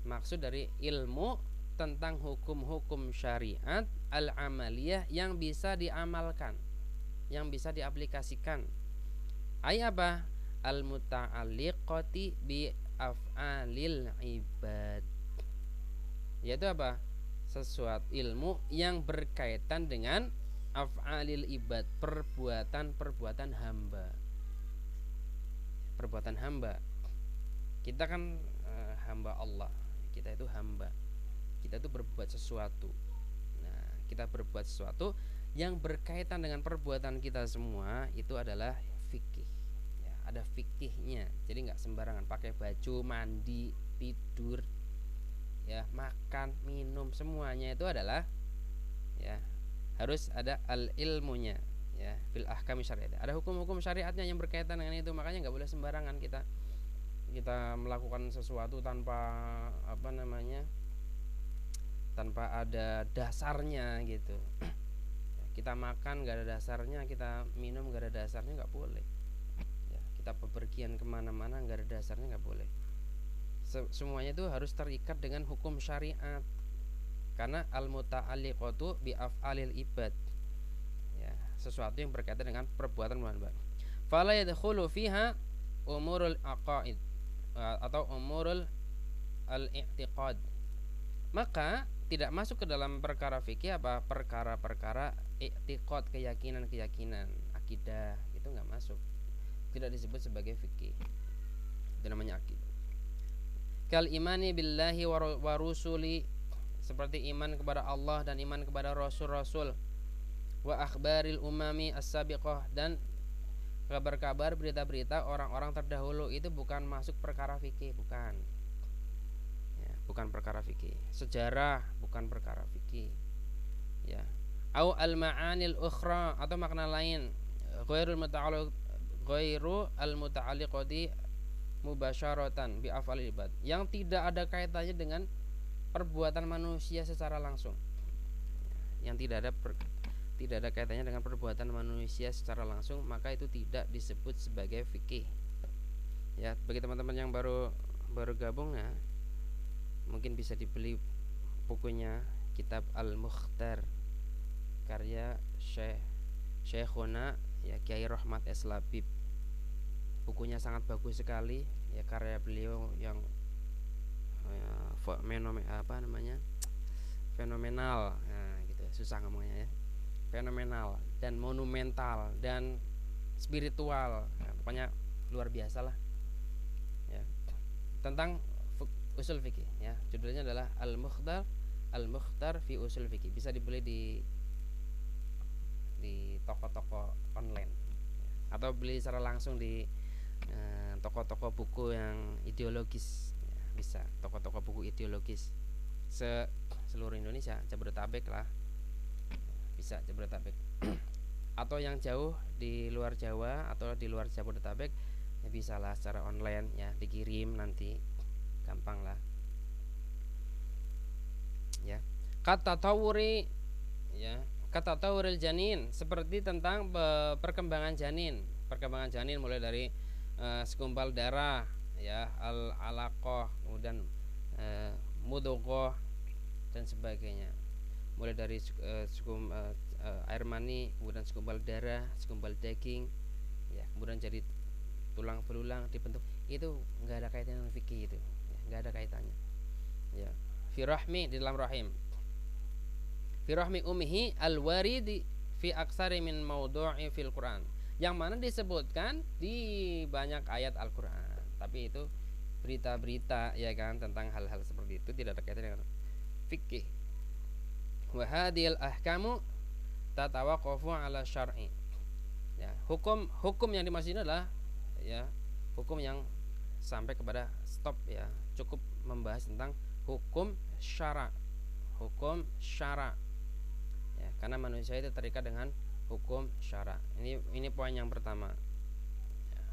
Maksud dari ilmu tentang hukum-hukum syariat al amaliyah, yang bisa diamalkan, yang bisa diaplikasikan. Apa? Al muta'alliqati bi af'alil ibad. Yaitu apa? Sesuatu ilmu yang berkaitan dengan af'alil ibad, perbuatan hamba. Perbuatan hamba. Kita kan hamba Allah. Kita itu hamba. Kita itu berbuat sesuatu. Nah, kita berbuat sesuatu yang berkaitan dengan perbuatan kita semua, itu adalah fikih. Ya, ada fikihnya. Jadi nggak sembarangan pakai baju, mandi, tidur, ya, makan, minum, semuanya itu adalah, ya, harus ada al ilmunya, ya, bil ahkami syariat. Ada hukum-hukum syariatnya yang berkaitan dengan itu. Makanya nggak boleh sembarangan kita melakukan sesuatu tanpa tanpa ada dasarnya gitu. Kita makan nggak ada dasarnya, kita minum nggak ada dasarnya, nggak boleh. Ya, kita bepergian kemana-mana nggak ada dasarnya, nggak boleh. Semuanya itu harus terikat dengan hukum syariat, karena al muta'alliqatu bi af'alil ibad, ya, sesuatu yang berkaitan dengan perbuatan hamba. Fala yadkhulu fiha umurul aqaid atau umurul al-i'tiqad. Maka tidak masuk ke dalam perkara fikih apa? Perkara-perkara i'tiqad, keyakinan, akidah, itu nggak masuk. Tidak disebut sebagai fikih. Itu namanya akidah. Kal imani billahi wa rusuli, seperti iman kepada Allah dan iman kepada rasul-rasul. Wa akhbaril umami as-sabiqah, dan kabar-kabar, berita-berita orang-orang terdahulu, itu bukan masuk perkara fikih, bukan. Ya, bukan perkara fikih. Sejarah bukan perkara fikih. Ya. Au al-ma'anil ukhra, atau makna lain, ghairu al-muta'alliqati mubasyaratan bi af'alil ibad, yang tidak ada kaitannya dengan perbuatan manusia secara langsung. Yang tidak ada kaitannya dengan perbuatan manusia secara langsung, maka itu tidak disebut sebagai fikih. Ya, bagi teman-teman yang baru gabung, ya, mungkin bisa dibeli bukunya, kitab Al-Mukhtar karya Syekhuna, ya, Kiai Rahmat S. Labib. Bukunya sangat bagus sekali, ya, karya beliau yang fenomenal, nah, gitu, susah ngomongnya, ya, fenomenal dan monumental dan spiritual, ya, pokoknya luar biasa lah, ya, tentang usul fikih, ya. Judulnya adalah Al-Mukhtar fi usul fikih. Bisa dibeli di toko-toko online, atau beli secara langsung di toko-toko buku yang ideologis, ya. bisa toko-toko buku ideologis seluruh Indonesia, Jabodetabek lah, bisa Jabodetabek. Atau yang jauh di luar Jawa atau di luar Jabodetabek ya bisa lah secara online ya, dikirim nanti, gampang lah ya. Kata tawuri ya, kata tawuril janin, seperti tentang perkembangan janin mulai dari segumpal darah ya, alaqah, kemudian mudghah dan sebagainya, mulai dari air mani, kemudian segumpal darah, segumpal daging ya, kemudian jadi tulang belulang dibentuk. Itu nggak ada kaitannya dengan fikih, itu ya, nggak ada kaitannya ya. Fi rahmi, di dalam rahim, fi rahmi ummihi al-waridi fi aksari min mawdu'i fil Quran, yang mana disebutkan di banyak ayat Al-Quran. Tapi itu berita-berita ya kan, tentang hal-hal seperti itu, tidak ada kaitannya dengan fikih. Wa hadhil ahkamu tatawaqafu ala syar'i ya, hukum yang dimaksud adalah ya, hukum yang sampai kepada stop ya, cukup membahas tentang hukum syara ya, karena manusia itu terikat dengan hukum syara. Ini poin yang pertama ya,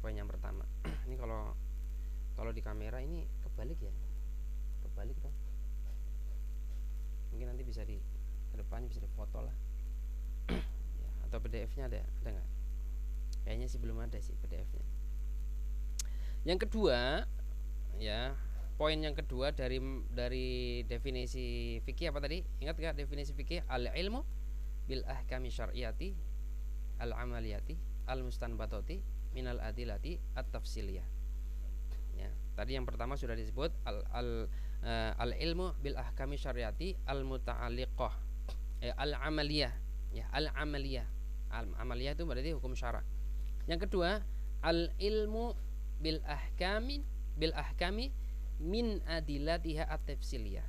poin yang pertama. Ini kalau di kamera ini kebalik ya, kebalik dong. Mungkin nanti bisa di depan bisa difoto lah ya, atau PDF-nya ada nggak? Kayaknya sih belum ada sih PDF-nya. Yang kedua ya, poin yang kedua dari definisi fikih apa tadi? Ingat gak definisi fikih? Al ilmu bil ahkami syar'iyati al amaliyati al mustanbatati minal adilati at tafsiliyah ya. Tadi yang pertama sudah disebut al ilmu bil ahkami syar'iyati al muta'alliqah al amaliyah ya, al amaliyah itu berarti hukum syara'. Yang kedua, al ilmu bil ahkami min adilatiha at-tafsiliyah.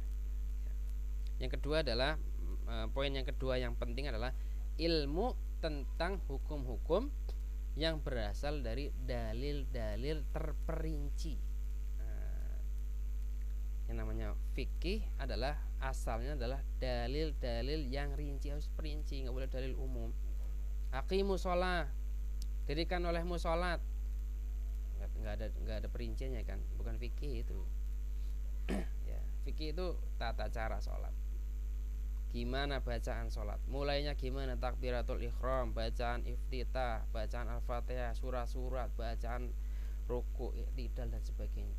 Yang kedua adalah poin yang kedua yang penting adalah ilmu tentang hukum-hukum yang berasal dari dalil-dalil terperinci. Yang namanya fikih adalah asalnya adalah dalil-dalil yang rinci, harus perinci, nggak boleh dalil umum. Aqimus shalah, dirikan olehmu sholat, nggak ada perinciannya kan, bukan fikih itu ya. Fikih itu tata cara sholat, gimana bacaan sholat, mulainya gimana, takbiratul ihram, bacaan iftitah, bacaan al-fatihah, surat-surat, bacaan ruku, i'tidal dan sebagainya.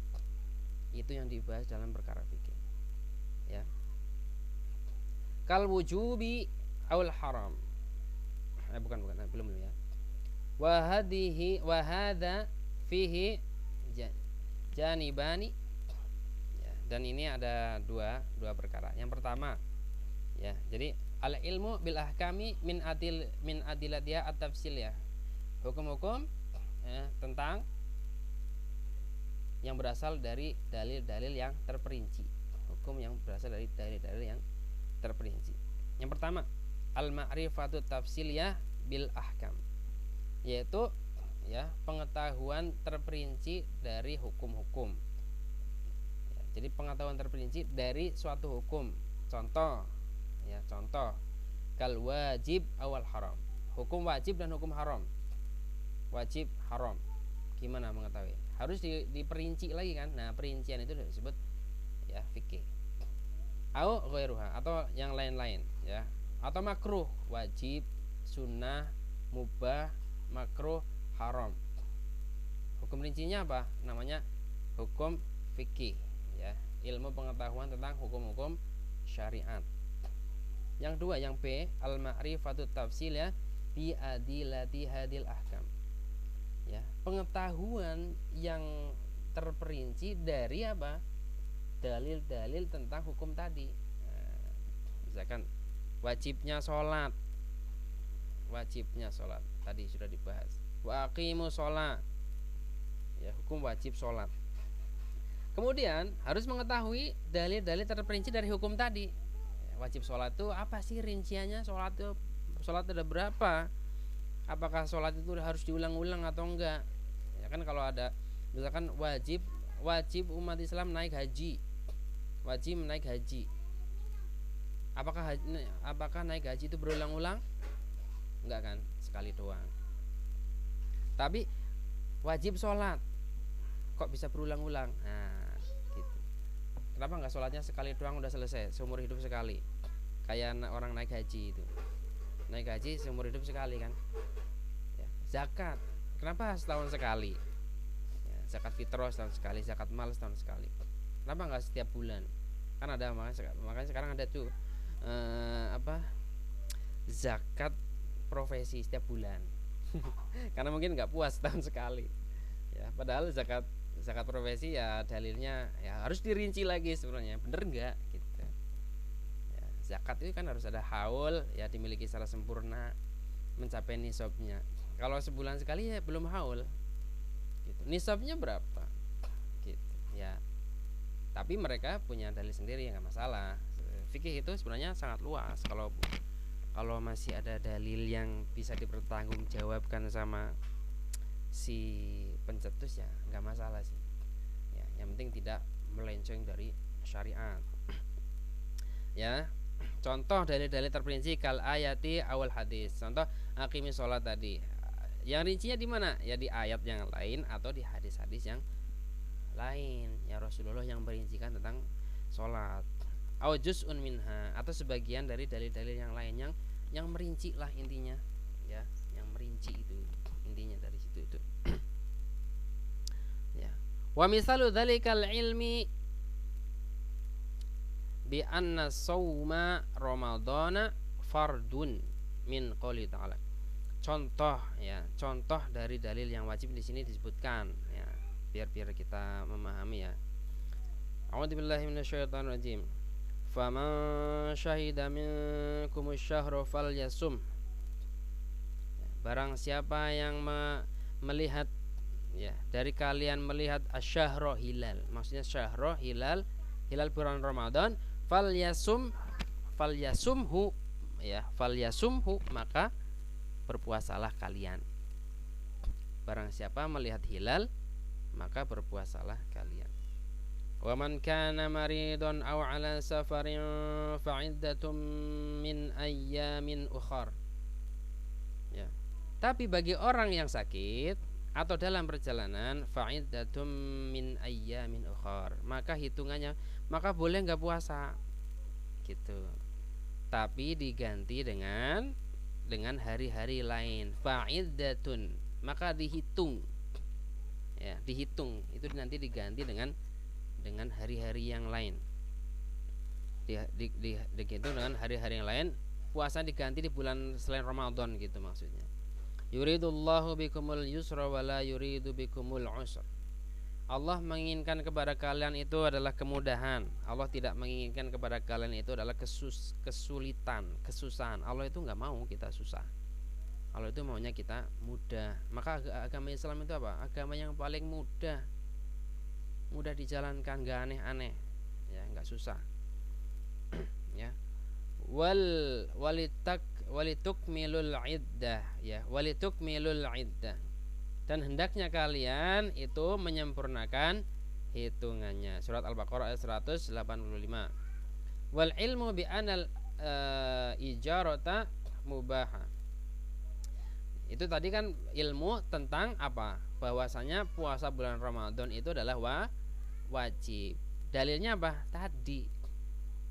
Itu yang dibahas dalam perkara fikih ya. Kal wujubi aul haram, bukan belum ya. Wa hadza fihi janibani ya, dan ini ada dua perkara. Yang pertama ya, jadi al ilmu bil ahkami min adilatiha at-tafsil ya, hukum-hukum ya, tentang yang berasal dari dalil-dalil yang terperinci, hukum yang berasal dari dalil-dalil yang terperinci. Yang pertama, al ma'rifatu tafsiliyah bil ahkam, yaitu ya, pengetahuan terperinci dari hukum-hukum ya, jadi pengetahuan terperinci dari suatu hukum. Contoh kal wajib awal haram, hukum wajib dan hukum haram. Wajib haram gimana mengetahui? Harus diperinci lagi kan. Nah, perincian itu disebut ya fikih. Au ghairuha, atau yang lain-lain ya, atau makruh, wajib, sunnah, mubah, makruh, haram. Hukum rincinya apa? Namanya hukum fikih ya, ilmu pengetahuan tentang hukum-hukum syariat. Yang dua, yang B, al ma'rifatut tafsil ya bi adilati hadil ahkam ya, pengetahuan yang terperinci dari apa? Dalil-dalil tentang hukum tadi. Nah, misalkan wajibnya sholat tadi sudah dibahas. Wa aqimus sholat ya, hukum wajib sholat. Kemudian harus mengetahui dalil-dalil terperinci dari hukum tadi. Wajib sholat itu apa sih rinciannya? Sholat ada berapa? Apakah sholat itu harus diulang-ulang atau enggak? Ya kan, kalau ada misalkan wajib wajib umat Islam naik haji. Wajib naik haji. Apakah naik haji itu berulang-ulang? Enggak kan, sekali doang. Tapi wajib sholat, kok bisa berulang-ulang? Nah, gitu. Kenapa nggak sholatnya sekali doang udah selesai, seumur hidup sekali? Kayak orang naik haji itu. Naik haji seumur hidup sekali kan? Ya. Zakat, kenapa setahun sekali? Ya, zakat fitrah setahun sekali, zakat mal setahun sekali. Kenapa nggak setiap bulan? Kan ada, makanya sekarang ada tuh zakat profesi setiap bulan. Karena mungkin nggak puas setahun sekali. Ya, padahal zakat profesi ya dalilnya ya harus dirinci lagi sebenarnya, bener nggak gitu. Ya, zakat itu kan harus ada haul, ya dimiliki secara sempurna, mencapai nisabnya. Kalau sebulan sekali ya belum haul. Gitu. Nisabnya berapa? Gitu. Ya. Tapi mereka punya dalil sendiri, ya nggak masalah. Fikih itu sebenarnya sangat luas. Kalau masih ada dalil yang bisa dipertanggungjawabkan sama si pencetus ya nggak masalah sih. Ya, yang penting tidak melenceng dari syariat. Ya, contoh dalil-dalil terperinci kal ayati awal hadis. Contoh aqimi sholat tadi. Yang rincinya di mana? Ya di ayat yang lain atau di hadis-hadis yang lain. Ya Rasulullah yang merincikan tentang sholat. Au juz'un minha, atau sebagian dari dalil-dalil yang lain yang merinci lah intinya. Ya, yang merinci itu intinya dari situ itu. Ya. Wa misalu dzalikal ilmi bi anna shauma ramadhana fardun min qouli ta'ala. Contoh dari dalil yang wajib di sini disebutkan ya, biar kita memahami ya. A'udzubillahi minasyaitonir rajim. Faman syahida minkum asy-syahra falyasum. Barang siapa yang melihat ya, dari kalian melihat asyahra hilal, maksudnya syahra hilal bulan Ramadan, falyasumhu ya, falyasumhu, maka berpuasalah kalian. Barang siapa melihat hilal maka berpuasalah kalian. Wa man kana maridun aw ala safarin fa'iddatun min ayyamin ukhar. Ya. Tapi bagi orang yang sakit atau dalam perjalanan fa'iddatun min ayyamin ukhar, maka hitungannya boleh enggak puasa. Gitu. Tapi diganti dengan hari-hari lain. Fa'iddatun, maka dihitung. Ya, dihitung. Itu nanti diganti dengan hari-hari yang lain. Dihitung dengan hari-hari yang lain, puasa diganti di bulan selain Ramadan gitu maksudnya. Yuridullahu bikumul yusra wa la yuridu bikumul usra. Allah menginginkan kepada kalian itu adalah kemudahan. Allah tidak menginginkan kepada kalian itu adalah kesulitan, kesusahan. Allah itu enggak mau kita susah. Allah itu maunya kita mudah. Maka agama Islam itu apa? Agama yang paling mudah dijalankan, enggak aneh-aneh. Ya, enggak susah. Ya. Walitukmilul iddah, ya, walitukmilul iddah. Dan hendaknya kalian itu menyempurnakan hitungannya. Surat Al-Baqarah ayat 185. Wal ilmu bi anal ijarata mubaha. Itu tadi kan ilmu tentang apa? Bahwasanya puasa bulan Ramadan itu adalah wajib. Dalilnya apa? Tadi.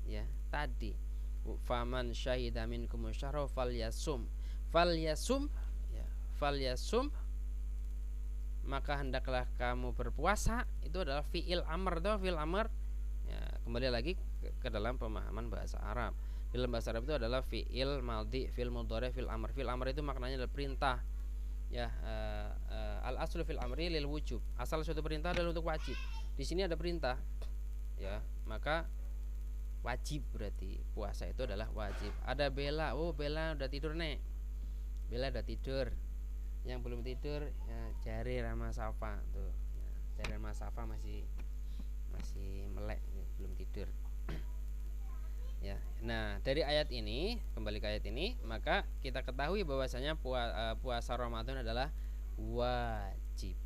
Ya, tadi. Faman syahida minkum syahra falyasum. Falyasum, ya, falyasum, maka hendaklah kamu berpuasa. Itu adalah fi'il amr, fi'il amr. Ya, kembali lagi ke dalam pemahaman bahasa Arab. Dalam bahasa Arab itu adalah fi'il madhi, fi'il mudhari, fi'il amr. Fi'il amr itu maknanya adalah perintah. Ya, al aslu fil amri lil wujub. Asal suatu perintah adalah untuk wajib. Di sini ada perintah. Ya, maka wajib, berarti puasa itu adalah wajib. Ada Bella, Bella udah tidur nek. Bella udah tidur. Yang belum tidur ya, Jari Rama Safa tuh. Ya, Jari Rama Safa masih melek, ya, belum tidur. Ya, nah dari ayat ini, kembali ke ayat ini, maka kita ketahui bahwasanya puasa Ramadan adalah wajib.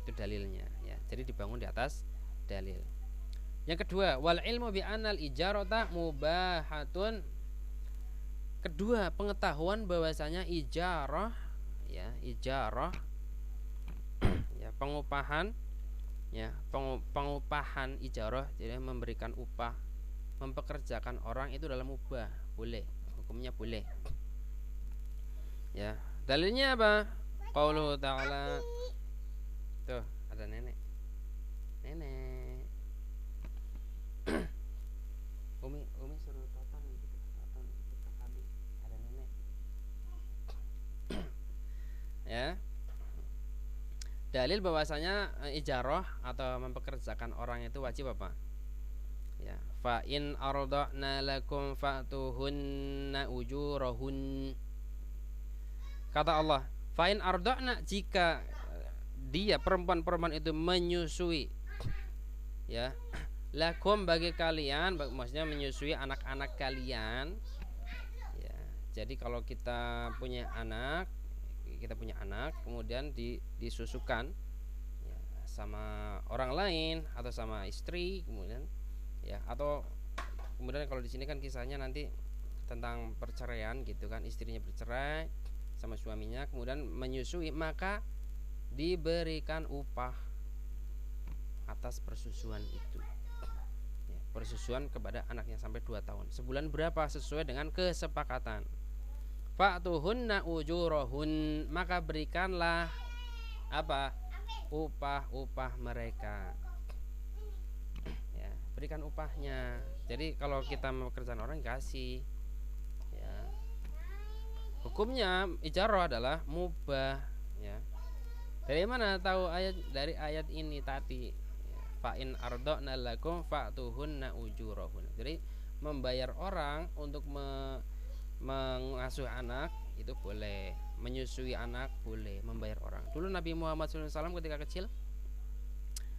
Itu dalilnya, ya. Jadi dibangun di atas dalil. Yang kedua, wal ilmu bi anal ijarata mubahatun. Kedua, pengetahuan bahwasanya ijarah, ya, ijarah ya, pengupahan, ya, pengupahan ijarah, jadi memberikan upah, mempekerjakan orang itu dalam mubah, boleh, hukumnya boleh. Ya, dalilnya apa? Qauluhu ta'ala. Tuh, ada nenek. Nenek. Umi suruh tonton gitu, tonton gitu tadi. Ada nenek. Ya. Dalil bahwasanya ijarah atau mempekerjakan orang itu wajib apa? Ya, fa in arda'na lakum fa'tuhunna ujurahun. Kata Allah, fa in arda'na, jika dia perempuan-perempuan itu menyusui, ya, lakum bagi kalian, maksudnya menyusui anak-anak kalian. Ya, jadi kalau kita punya anak kemudian disusukan, ya, sama orang lain atau sama istri, kemudian, ya, atau kemudian kalau di sini kan kisahnya nanti tentang perceraian gitu kan, istrinya bercerai sama suaminya kemudian menyusui, maka diberikan upah atas persusuan itu, ya, persusuan kepada anaknya sampai 2 tahun. Sebulan berapa sesuai dengan kesepakatan. Fa'tuhunna ujurahun, maka berikanlah apa? Upah mereka. Ya, berikan upahnya. Jadi kalau kita mempekerjakan orang kasih, ya. Hukumnya ijarah adalah mubah, ya. Dari mana tahu ayat? Dari ayat ini tadi. Ya. Fa in arda'na lakum fa'tuhunna ujurahun. Jadi membayar orang untuk mengasuh anak itu boleh, menyusui anak boleh, membayar orang. Dulu Nabi Muhammad SAW ketika kecil,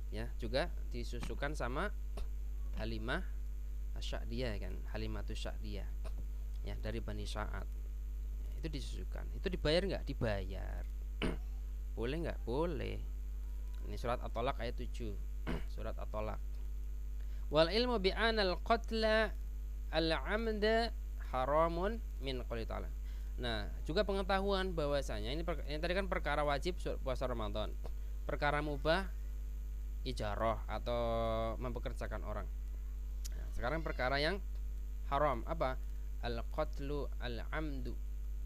ya, juga disusukan sama Halimah Asy-Sya'diyah kan, Halimatus Sya'diyah, ya, dari Bani Sa'ad. Ya, itu disusukan. Itu dibayar nggak? Dibayar. Boleh nggak? Boleh. Ini surat At-Thalaq ayat 7. Surat At-Thalaq. Wal ilmu bi anal qatla al-'amda haramun min qouli ta'ala. Nah, juga pengetahuan bahwasanya ini tadi kan perkara wajib puasa Ramadan. Perkara mubah ijarah atau mempekerjakan orang. Nah, sekarang perkara yang haram apa? Al-qatlu al-'amdu,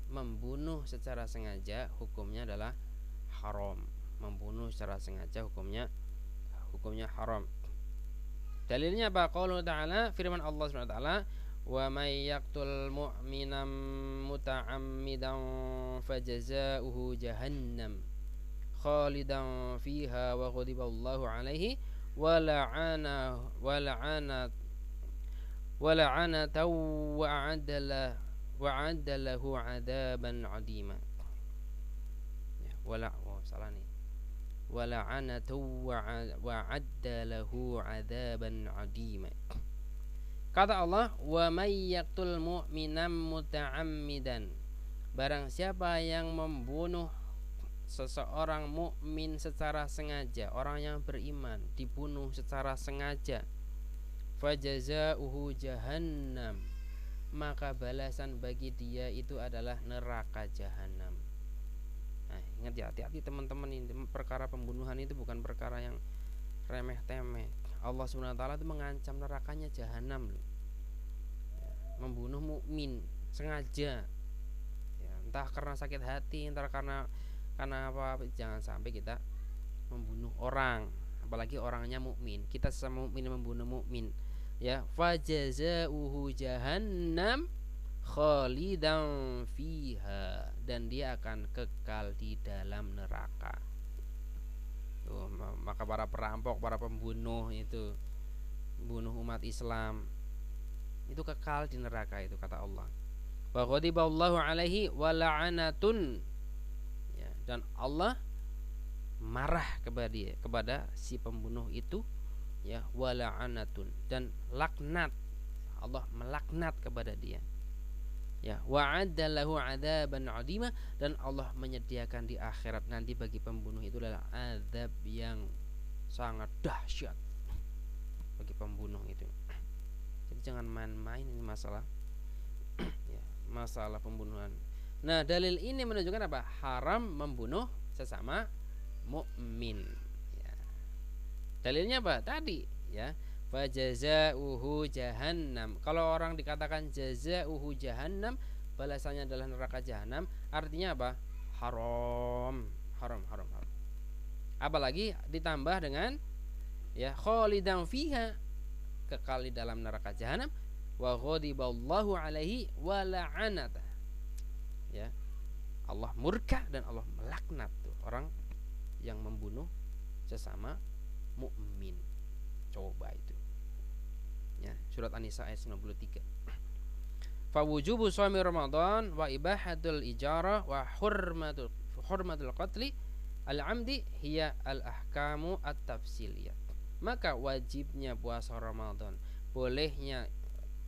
membunuh secara sengaja, hukumnya adalah haram. Membunuh secara sengaja hukumnya haram. Dalilnya apa? Qauluhu ta'ala, firman Allah Subhanahu wa taala, wa may yaqtul mu'minan muta'ammidan fajazauhu jahannam khalidan fiha wa ghadiballahu alaihi wa la'ana wa a'adda lahu 'adaban 'azima. Ya, salah nih. Wa la'anatu wa 'adda lahu 'adaban 'azima. Kata Allah, wa may yaqtul mu'minan muta'ammidan, barang siapa yang membunuh seseorang mukmin secara sengaja, orang yang beriman dibunuh secara sengaja, fajazauhu jahannam, maka balasan bagi dia itu adalah neraka jahanam. Nah, ingat ya, hati-hati teman-teman, ini perkara pembunuhan itu bukan perkara yang remeh-temeh. Allah Subhanahu wa taala itu mengancam nerakanya jahanam loh. Ya, membunuh mukmin sengaja. Ya, entah karena sakit hati, entah karena apa, jangan sampai kita membunuh orang, apalagi orangnya mukmin. Kita sesama mukmin membunuh mukmin. Ya, fajazauhu jahannam khalidan fiha, dan dia akan kekal di dalam neraka. Maka para perampok, para pembunuh itu, bunuh umat Islam, itu kekal di neraka itu, kata Allah. Wa ghadiballahu alaihi wa la'anatun, ya, dan Allah marah kepada si pembunuh itu, ya, wa la'anatun, dan laknat, Allah melaknat kepada dia. Ya, wa'adda lahu 'adzaban 'azima, dan Allah menyediakan di akhirat nanti bagi pembunuh itu adalah azab yang sangat dahsyat bagi pembunuh itu. Jadi jangan main-main ini masalah ya, masalah pembunuhan. Nah, dalil ini menunjukkan apa? Haram membunuh sesama mukmin. Ya. Dalilnya apa? Tadi ya, fa jazaohu jahannam. Kalau orang dikatakan jazaohu jahannam, balasannya adalah neraka jahanam, artinya apa? Haram, haram, haram, haram. Apalagi ditambah dengan ya khalidan fiha, kekal di dalam neraka jahanam, wa ghadiballahu alaihi wa la'anata. Ya. Allah murka dan Allah melaknat tuh orang yang membunuh sesama mukmin. Coba itu. Ya, surat An-Nisa ayat 93. Fa wujubu shaumi Ramadan wa ibahatul ijarah wa hurmatul qatli al-amdi hiya al-ahkamu at-tafsiliyah. Maka wajibnya puasa Ramadan, bolehnya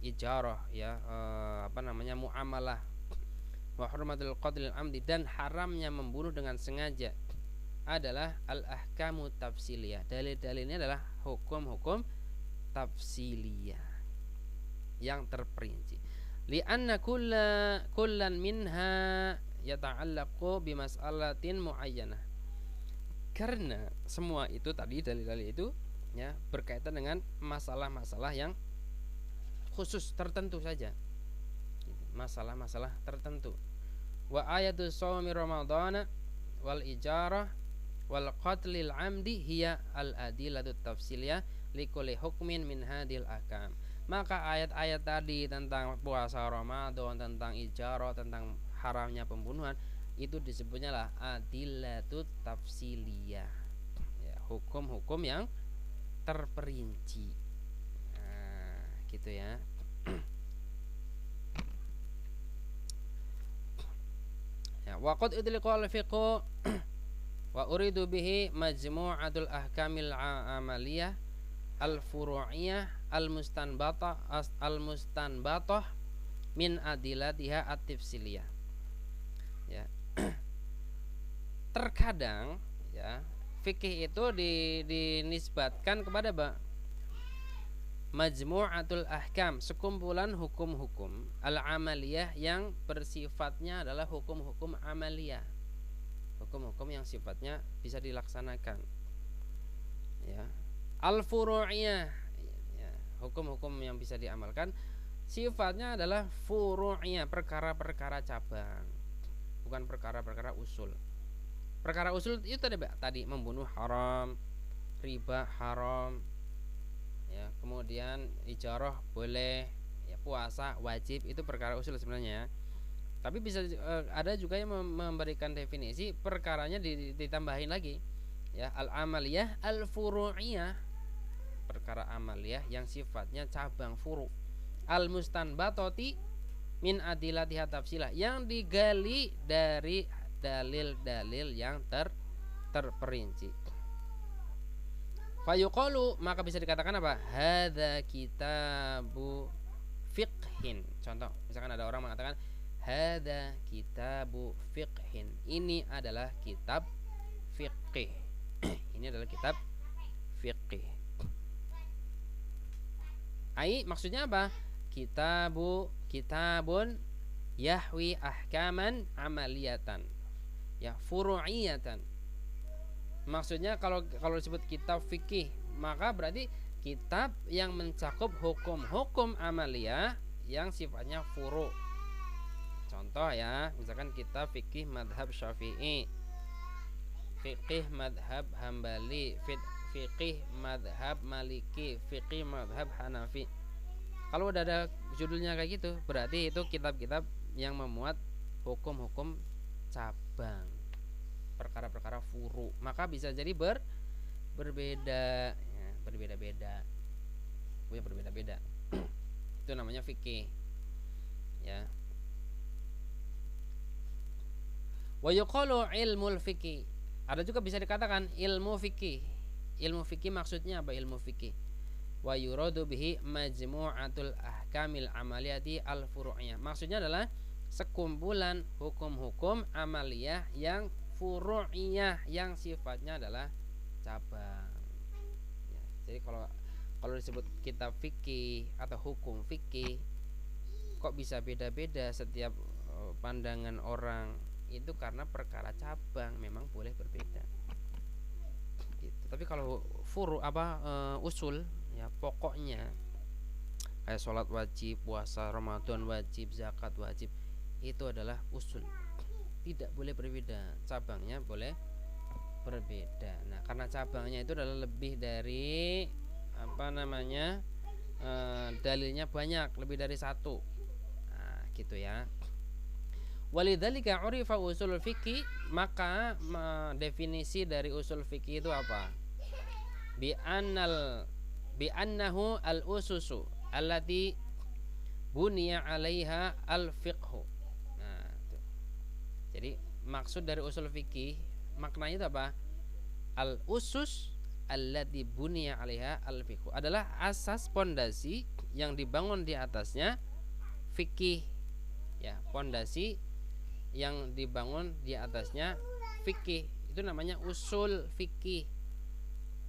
ijarah ya, muamalah, wa hurmatul qatl al-amdi, dan haramnya membunuh dengan sengaja adalah al-ahkamu tafsiliyah. Dalil-dalilnya adalah hukum-hukum tafsiliyah yang terperinci. Li'anna kullan minha yata'allaqu bimas'alatin muayyanah. Karena semua itu tadi dalil-dalil itu ya berkaitan dengan masalah-masalah yang khusus tertentu saja. Masalah-masalah tertentu. Wa ayatu shaumi ramadhana wal ijarah wal qatlil amdi hiya al adilatut tafsiliyah likulli hukmin min hadil ahkam. Maka ayat-ayat tadi tentang puasa Ramadan, tentang ijarah, tentang haramnya pembunuhan, itu disebutnya lah adilatut tafsiliyah ya, hukum-hukum yang terperinci. Nah, gitu ya. Ya, waqad idliqal fiqh wa uridu bihi majmu'atul ahkamil amaliyah al-furu'iyah al-mustanbatah min adilatiha at-tafsiliyah. Ya. Terkadang ya fikih itu dinisbatkan kepada majmu'atul ahkam, sekumpulan hukum-hukum al-amaliyah yang bersifatnya adalah hukum-hukum amaliyah, hukum-hukum yang sifatnya bisa dilaksanakan ya. Al-furu'iyah ya, hukum-hukum yang bisa diamalkan sifatnya adalah furu'iyah, perkara-perkara cabang, bukan perkara-perkara usul. Perkara usul itu tadi membunuh haram, riba haram ya, kemudian ijarah boleh ya, puasa wajib, itu perkara usul sebenarnya ya. Tapi bisa ada juga yang memberikan definisi perkaranya ditambahin lagi ya, al-amaliyah al-furu'iyah, perkara amaliyah yang sifatnya cabang furu', al-mustanbatoti min adilatiha tafsilah, yang digali dari dalil-dalil yang terperinci. Fayuqalu, maka bisa dikatakan apa? Hadza kitabu fiqhin. Contoh, misalkan ada orang mengatakan hadza kitabu fiqhin, ini adalah kitab fiqih. Ini adalah kitab fiqih. Ai maksudnya apa? Kitabun yahwi ahkaman amaliyatan ya, furu'iyatan. Maksudnya kalau disebut kitab fikih, maka berarti kitab yang mencakup hukum-hukum amaliyah yang sifatnya furu'. Contoh ya, misalkan kitab fikih madhab Syafi'i, fikih madhab Hambali, fikih madhab Maliki, fikih madhab Hanafi. Kalau udah ada judulnya kayak gitu, berarti itu kitab-kitab yang memuat hukum-hukum cabang, perkara-perkara furu'. Maka bisa jadi berbeda ya, berbeda-beda, punya berbeda-beda. Itu namanya fikih ya. Wa yuqalu ilmul fikih, ada juga bisa dikatakan ilmu fikih. Ilmu fikih maksudnya apa? Ilmu fikih wa yuradu bihi majmu'atul ahkamil amaliyati al-furu'iyah, maksudnya adalah sekumpulan hukum-hukum amaliyah yang furu'iyah, yang sifatnya adalah cabang. Jadi kalau disebut kitab fikih atau hukum fikih, kok bisa beda-beda setiap pandangan orang, itu karena perkara cabang memang boleh berbeda gitu. Tapi kalau usul ya, pokoknya kayak sholat wajib, puasa Ramadan wajib, zakat wajib, itu adalah usul, tidak boleh berbeda. Cabangnya boleh berbeda. Nah, karena cabangnya itu adalah lebih dari dalilnya banyak, lebih dari satu. Nah, gitu ya. Walidzalika urifa usul fikih, maka definisi dari usul fikih itu apa? Bi annahu al ususu allati buniya 'alaiha al fiqhu. Nah, itu. Jadi maksud dari usul fikih maknanya itu apa? Al usus allati buniya 'alaiha al fiqhu adalah asas pondasi yang dibangun di atasnya fikih. Ya, pondasi yang dibangun di atasnya fikih itu namanya usul fikih.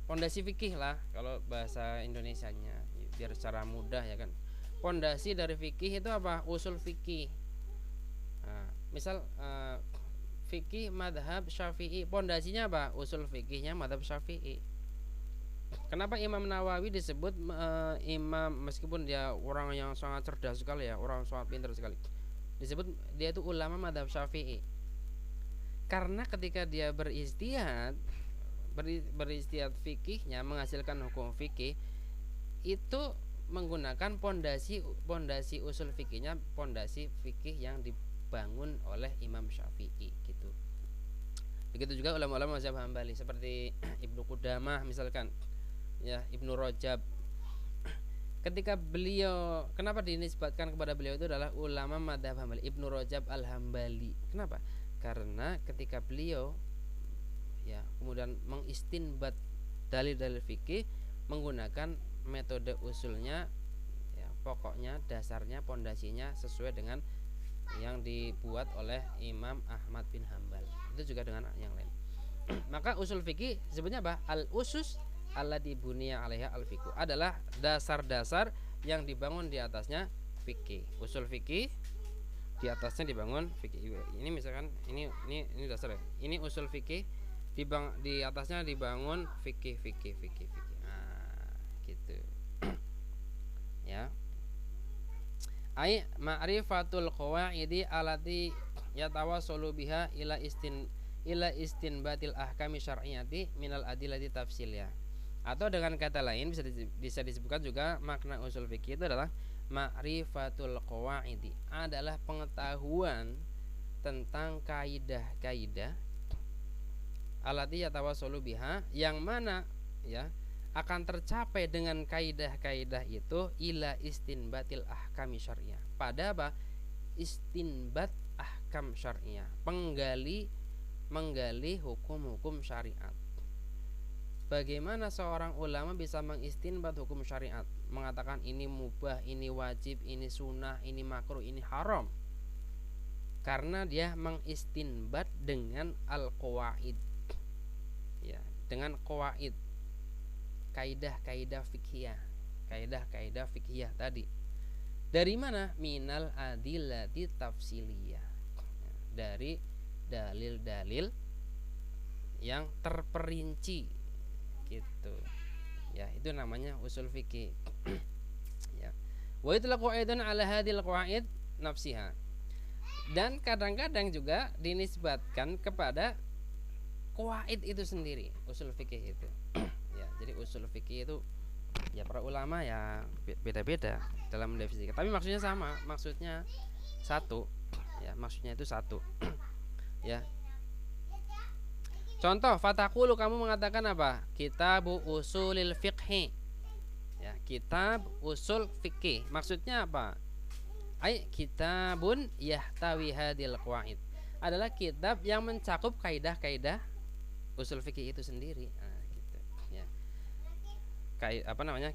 Pondasi fikih lah kalau bahasa Indonesianya, biar secara mudah ya kan. Pondasi dari fikih itu apa? Usul fikih. Nah, misal fikih madhab Syafi'i, pondasinya apa? Usul fikihnya madhab Syafi'i. Kenapa Imam Nawawi disebut imam, meskipun dia orang yang sangat cerdas sekali ya, orang sangat pintar sekali, disebut dia itu ulama madhab Syafi'i? Karena ketika dia beristihad fikihnya, menghasilkan hukum fikih, itu menggunakan pondasi usul fikihnya, pondasi fikih yang dibangun oleh Imam Syafi'i gitu. Begitu juga ulama-ulama mazhab Hambali seperti Ibnu Qudamah misalkan, ya, Ibnu Rajab. Ketika beliau, kenapa dinisbatkan kepada beliau itu adalah ulama madhab Hambali, Ibnu Rajab al-Hambali. Kenapa? Karena ketika beliau ya kemudian mengistinbat dalil-dalil fikih menggunakan metode usulnya, ya, pokoknya dasarnya, pondasinya sesuai dengan yang dibuat oleh Imam Ahmad bin Hambal. Itu juga dengan yang lain. Maka usul fikih sebenarnya apa? Al usus allati buniya 'alaiha al fiqh, adalah dasar-dasar yang dibangun di atasnya fikih. Usul fikih di atasnya dibangun fikih. Ini misalkan ini dasar ya. Ini usul fikih, di atasnya dibangun fikih. Nah, gitu. Ya. Ai ma'rifatul qawaidi allati yatawassalu biha ila istinbatil ahkami syar'iyyati minal adillati tafsiliyah. Atau dengan kata lain bisa disebutkan juga makna usul fikih itu adalah ma'rifatul qawaidi, adalah pengetahuan tentang kaidah-kaidah allati yatawassalu biha, yang mana ya akan tercapai dengan kaidah-kaidah itu ila istinbatil ahkami syariah, pada apa? Istinbat ahkam syariah, menggali hukum-hukum syariat. Bagaimana seorang ulama bisa mengistinbat hukum syariat, mengatakan ini mubah, ini wajib, ini sunnah, ini makruh, ini haram? Karena dia mengistinbat dengan al-qawaid, ya, dengan qawaid, kaidah-kaidah fikih tadi. Dari mana? Minal adillati tafsiliyah, dari dalil-dalil yang terperinci gitu. Ya, itu namanya usul fikih. Ya. Wa itlaqu aidan ala hadhil qawaid nafsiha. Dan kadang-kadang juga dinisbatkan kepada qawaid itu sendiri, usul fikih itu. Ya, jadi usul fikih itu ya para ulama ya beda-beda dalam mendefinisikan, tapi maksudnya sama, maksudnya satu. Ya, maksudnya itu satu. Ya. Contoh, fataqulu, kamu mengatakan apa? Kitabu usulil fiqhi. Ya, kitab usul fikih. Maksudnya apa? Ai kitabun yahtawi hadil qawaid, adalah kitab yang mencakup kaidah-kaidah usul fikih itu sendiri. Nah, gitu. Ya.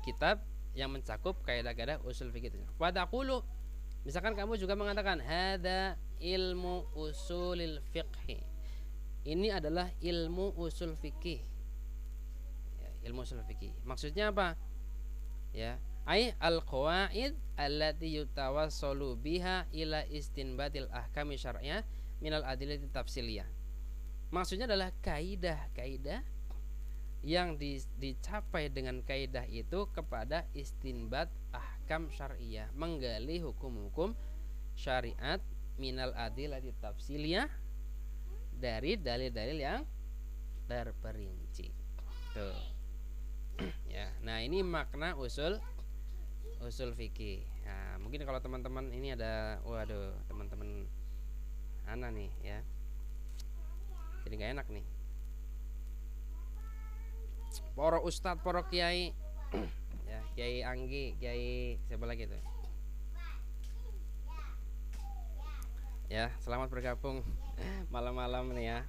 Kitab yang mencakup kaidah-kaidah usul fikih itu. Fataqulu, misalkan kamu juga mengatakan hada ilmu usulil fiqhi, ini adalah ilmu usul fikih. Ya, ilmu usul fikih. Maksudnya apa? Ya, ai al-qawaid allati yutawassalu biha ila istinbatil ahkami syar'iyyah minal adillati tafsiliyah. Maksudnya adalah kaidah-kaidah yang dicapai dengan kaidah itu kepada istinbat ahkam syar'iyyah, menggali hukum-hukum syariat minal adillati tafsiliyah, dari dalil-dalil yang terperinci. Tuh. Ya, nah ini makna usul fikih. Nah, mungkin kalau teman-teman ini ada, waduh, teman-teman ana nih ya, jadi nggak enak nih. Para ustadz, para kiai, ya, Kiai Anggi, Kiai siapa lagi tuh? Ya, selamat bergabung malam-malam nih ya.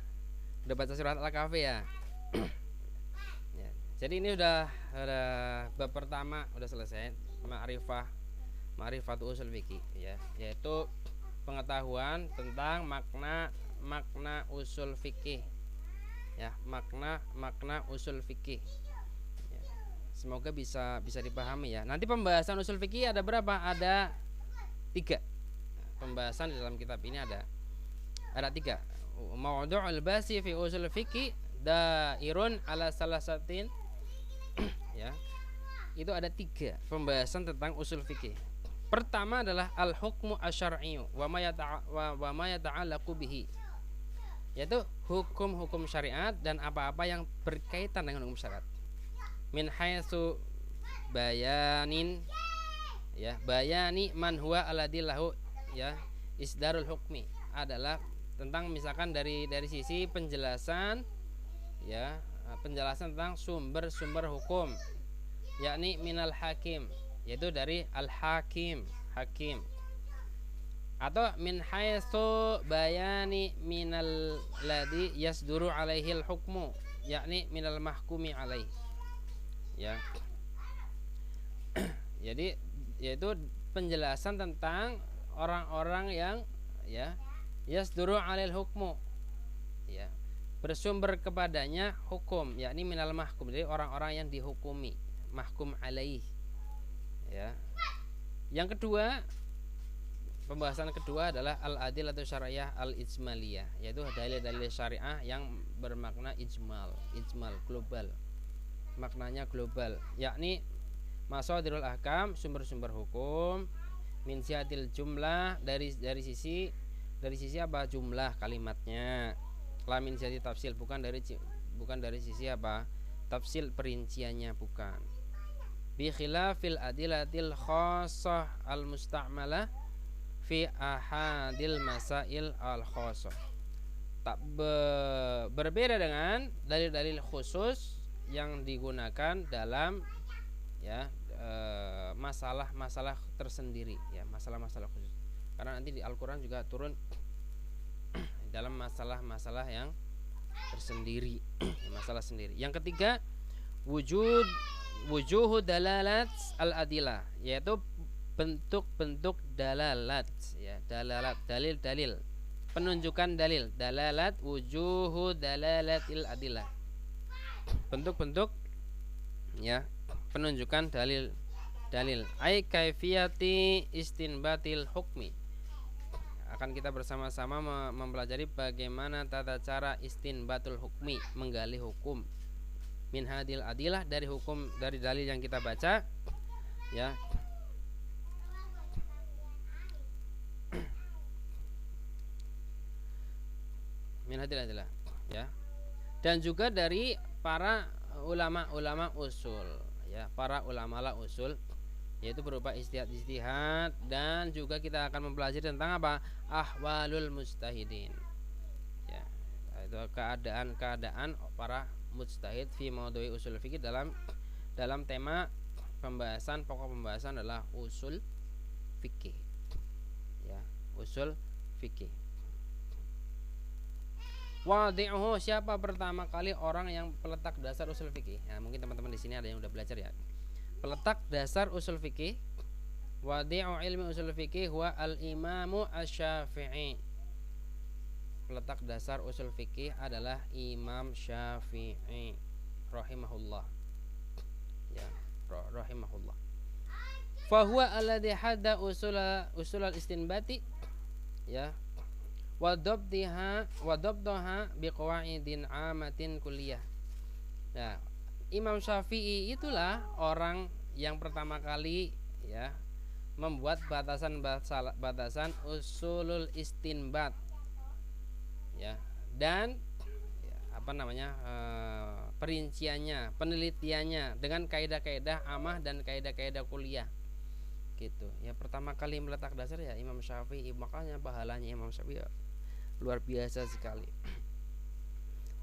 Udah baca surat Al-Kahfi ya? Ya. Jadi ini udah bab pertama udah selesai, ma'rifatu usul fikih ya, yaitu pengetahuan tentang makna usul fikih. Ya, makna usul fikih. Ya. Semoga bisa dipahami ya. Nanti pembahasan usul fikih ada berapa? Ada 3. Pembahasan di dalam kitab ini ada 3. Mawdu'ul basi fi usul fikih dairun ala salasatin. Ya. Itu ada 3 pembahasan tentang usul fikih. Pertama adalah al-hukmu asy-syar'iyyu wa ma yata'allaqu bihi, yaitu hukum-hukum syariat dan apa-apa yang berkaitan dengan hukum syariat. Min haitsu bayanin, ya, bayani man huwa alladillahu, ya, isdarul hukmi, adalah tentang misalkan dari sisi penjelasan, ya, penjelasan tentang sumber-sumber hukum, yakni minal hakim, yaitu dari al-hakim, hakim, atau min haitsu bayani minal ladzi yasduru alaihil hukmu, yakni minal mahkumi alaih, ya. Jadi yaitu penjelasan tentang orang-orang yang, ya, yasduru alail hukmu, ya, bersumber kepadanya hukum, yakni minal mahkum, jadi orang-orang yang dihukumi, mahkum alaih, ya. Yang kedua, pembahasan kedua adalah al-adillatu syar'iyyah al-ijmaliyah, yaitu dalil-dalil syariah yang bermakna ijmal global, maknanya global, yakni masadirul ahkam, sumber-sumber hukum, min siatil jumlah, dari sisi apa, jumlah kalimatnya, la min siati tafsil, bukan dari sisi apa, tafsil perinciannya, bukan. Bi khilafil adillatil khassah al musta'malah fi ahadil masail al khassah, tak berbeda dengan dalil-dalil khusus yang digunakan dalam, ya, masalah-masalah tersendiri, ya, masalah-masalah khusus, karena nanti di Al-Quran juga turun dalam masalah-masalah yang tersendiri, masalah sendiri. Yang ketiga, wujuhu dalalat al-adilah, yaitu bentuk-bentuk dalalat, ya, dalalat, dalil-dalil, penunjukan dalil, dalalat, wujuhu dalalatil adilah, bentuk-bentuk, ya, penunjukan dalil ai kaifiyati istinbatil hukmi. Akan kita bersama-sama mempelajari bagaimana tata cara istinbatul hukmi, menggali hukum, min hadil adilah, dari hukum, dari dalil yang kita baca, ya. Min hadil adilah, ya. Dan juga dari para ulama-ulama usul, ya, para ulama usul, yaitu berupa ijtihad, dan juga kita akan mempelajari tentang apa, ahwalul mujtahidin, ya, itu keadaan para mujtahid fi maudhui usul fikih, dalam tema pembahasan, pokok pembahasan adalah usul fikih, ya, usul fikih. Wadi'uhu, siapa pertama kali orang yang peletak dasar usul fikih? Nah, mungkin teman-teman di sini ada yang udah belajar ya. Peletak dasar usul fikih, wadi'u ilmi usul fikih huwa al-imamu asy-Syafi'i. Peletak dasar usul fikih adalah Imam Syafi'i rahimahullah. rahimahullah. Fahuwa alladhi hadda usul al-istinbati ya wa dabtaha biqawaidin amatin kulliyah. Nah, Imam Syafi'i itulah orang yang pertama kali ya membuat batasan usulul istinbat ya, dan ya, perinciannya, penelitiannya dengan kaidah-kaidah amah dan kaidah-kaidah kuliah gitu ya. Pertama kali meletak dasar ya Imam Syafi'i, makanya pahalanya Imam Syafi'i ya, luar biasa sekali.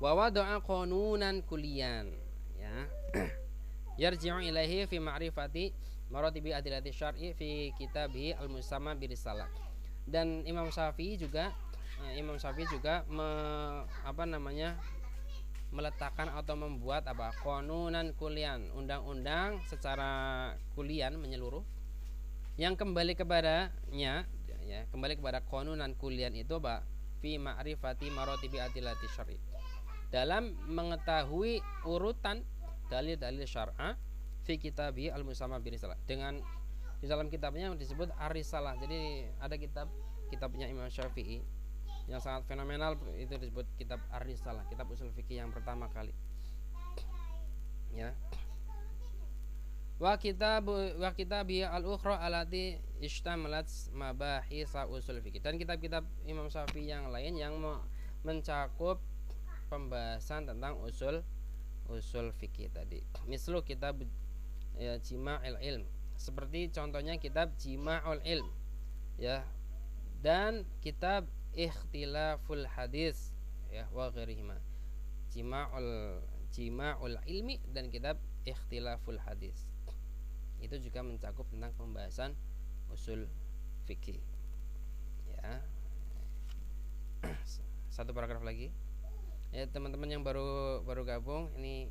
Wa wada'a qanunan kuliyan ya yarji'u ilaihi fi ma'rifati maratibi adillati syar'i fi kitabih al-musamma birisalah. Dan Imam Syafi'i juga meletakkan atau membuat qanunan kuliyan, undang-undang secara kuliyan menyeluruh yang kembali kepadanya ya, kembali kepada qanunan kuliyan itu fi ma'rifati maratibi adillati syar'i, dalam mengetahui urutan dalil-dalil syar'a fi kitabih al-musamma birisalah, dengan di dalam kitabnya yang disebut Ar-Risalah. Jadi ada kitabnya Imam Syafi'i yang sangat fenomenal, itu disebut kitab Ar-Risalah, kitab usul fikih yang pertama kali ya. Wa kitabi al-ukhra allati ishtamalat mabahis usul fikih, dan kitab-kitab Imam Syafi'i yang lain yang mencakup pembahasan tentang usul fikih tadi. Mislu kitab ya, Jima'ul Ilm, seperti contohnya kitab Jima'ul Ilm ya, dan kitab Ikhtilaful Hadis ya wa ghairihima. Jima'ul Ilmi dan kitab Ikhtilaful Hadis itu juga mencakup tentang pembahasan usul fikih ya. Satu paragraf lagi ya teman-teman yang baru gabung ini.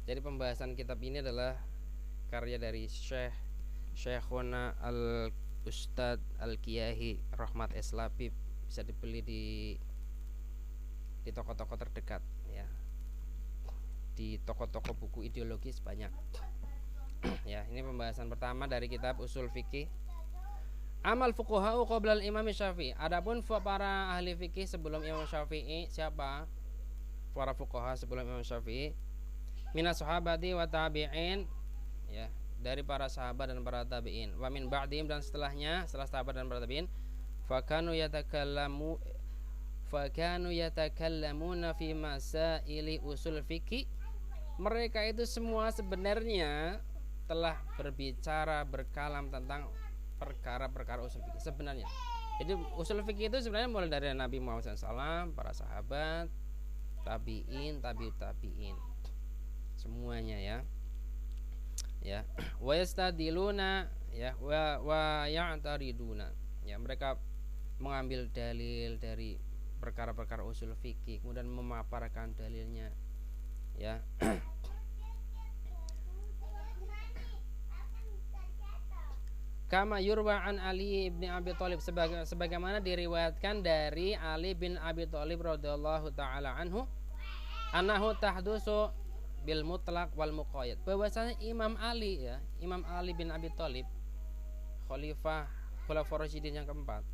Jadi pembahasan kitab ini adalah karya dari Syekhuna Al-Ustad Al-Kiyahi Rahmat Eslabib, bisa dibeli di toko-toko terdekat ya, di toko-toko buku ideologis banyak ya. Ini pembahasan pertama dari kitab usul fikih. Amal fuqaha'u qabla al-Imam Syafi'i, adapun para ahli fikih sebelum Imam Syafi'i, siapa para fuqaha sebelum Imam Syafi'i? Minas sahabati wa tabi'in ya, dari para sahabat dan para tabi'in. Wa min ba'dihim, dan setelah sahabat dan para tabi'in, fakanu yatakallamuna fi masaili usul fikih. Mereka itu semua sebenarnya telah berkalam tentang perkara-perkara usul fikih sebenarnya. Jadi usul fikih itu sebenarnya mulai dari Nabi Muhammad SAW, para sahabat, tabi'in, tabi'ut tabi'in, semuanya ya. Ya, wa yastadiluna ya wa ya'tariduna. Ya, mereka mengambil dalil dari perkara-perkara usul fikih kemudian memaparkan dalilnya ya. Kama yurwa an Ali bin Abi Thalib, sebagaimana diriwayatkan dari Ali bin Abi Thalib radhiyallahu taala anhu, annahu tahdusu bil mutlaq wal muqayyad, bahwasanya Imam Ali bin Abi Thalib, khulafaur rasyidin yang keempat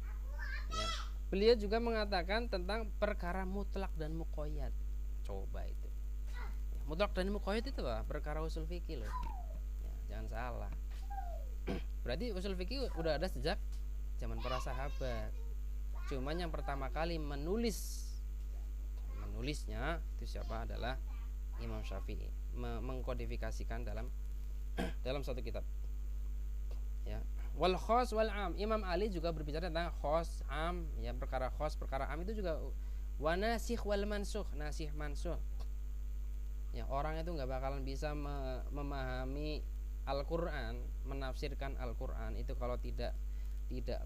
ya, beliau juga mengatakan tentang perkara mutlak dan muqayyad. Coba itu mutlak dan muqayyad itu perkara usul fikih loh ya, jangan salah. Berarti usul fikih udah ada sejak zaman para sahabat. Cuman yang pertama kali menulisnya itu siapa? Adalah Imam Syafi'i, mengkodifikasikan dalam satu kitab. Ya. Wal khos wal am. Imam Ali juga berbicara tentang khos, am, ya, perkara khos, perkara am itu juga wa nasikh wal mansukh, nasikh mansukh. Ya, orang itu enggak bakalan bisa memahami Al-Quran, menafsirkan Al-Quran itu kalau tidak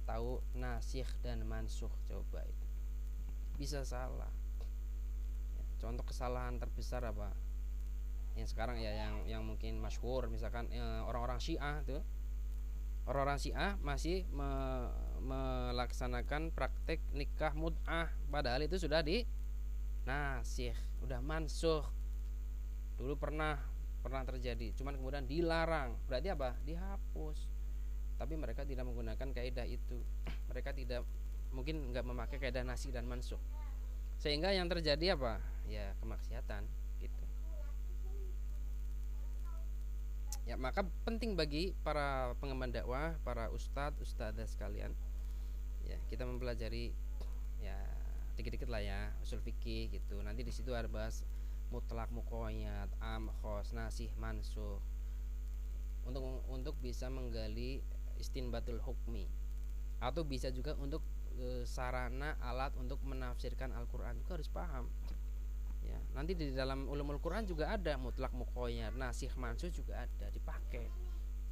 tahu nasikh dan mansukh. Coba itu bisa salah ya. Contoh kesalahan terbesar apa yang sekarang ya, yang mungkin masyhur, misalkan orang-orang Syiah tuh, orang-orang Syiah masih melaksanakan praktek nikah mut'ah, padahal itu sudah di nasikh, udah mansukh. Dulu pernah pernah terjadi, cuman kemudian dilarang, berarti apa? Dihapus. Tapi mereka tidak menggunakan kaidah itu. Mereka tidak, mungkin nggak memakai kaidah nasikh dan mansukh, sehingga yang terjadi apa? Ya kemaksiatan gitu. Ya, maka penting bagi para pengemban dakwah, para ustadz, ustadzah sekalian, ya kita mempelajari ya dikit-dikit lah ya usul fikih gitu. Nanti di situ ada bahas mutlak, muqayyad, am, khos, nasih, mansukh, untuk bisa menggali istinbatul hukmi, atau bisa juga untuk sarana alat untuk menafsirkan Al-Qur'an. Itu harus paham. Ya, nanti di dalam ulumul Quran juga ada mutlak, muqayyad, nasih, mansukh juga ada dipakai.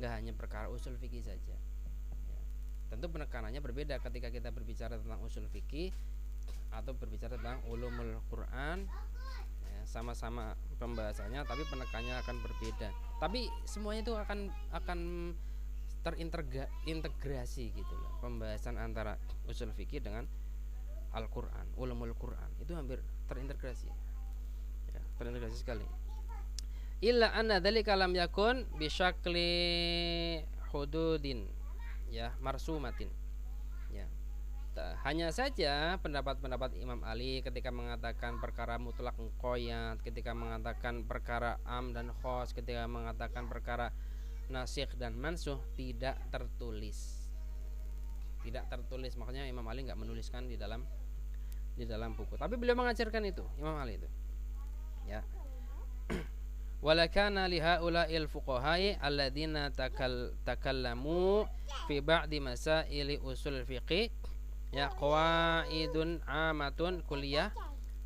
Nggak hanya perkara usul fikih saja. Ya. Tentu penekanannya berbeda ketika kita berbicara tentang usul fikih atau berbicara tentang ulumul Quran. Ya, sama-sama pembahasannya, tapi penekannya akan berbeda. Tapi semuanya itu akan terintegrasi gitu loh. Pembahasan antara usul fikih dengan Al-Quran, ulumul Quran itu hampir terintegrasi. Ya, terintegrasi sekali. Illa anna dzalika lam yakun bisyakli hududin, ya, marsumatin. Ya. Hanya saja pendapat-pendapat Imam Ali ketika mengatakan perkara mutlak, muqayyad, ketika mengatakan perkara am dan khos, ketika mengatakan perkara nasikh dan mansukh tidak tertulis. Tidak tertulis, makanya Imam Ali nggak menuliskan di dalam buku. Tapi beliau mengajarkan itu, Imam Ali itu. Ya. Walakana lihaula'il fuqahai alladzina takallamu fi ba'di masaili usul fiqih, ya, qawaidun amatun kulliyah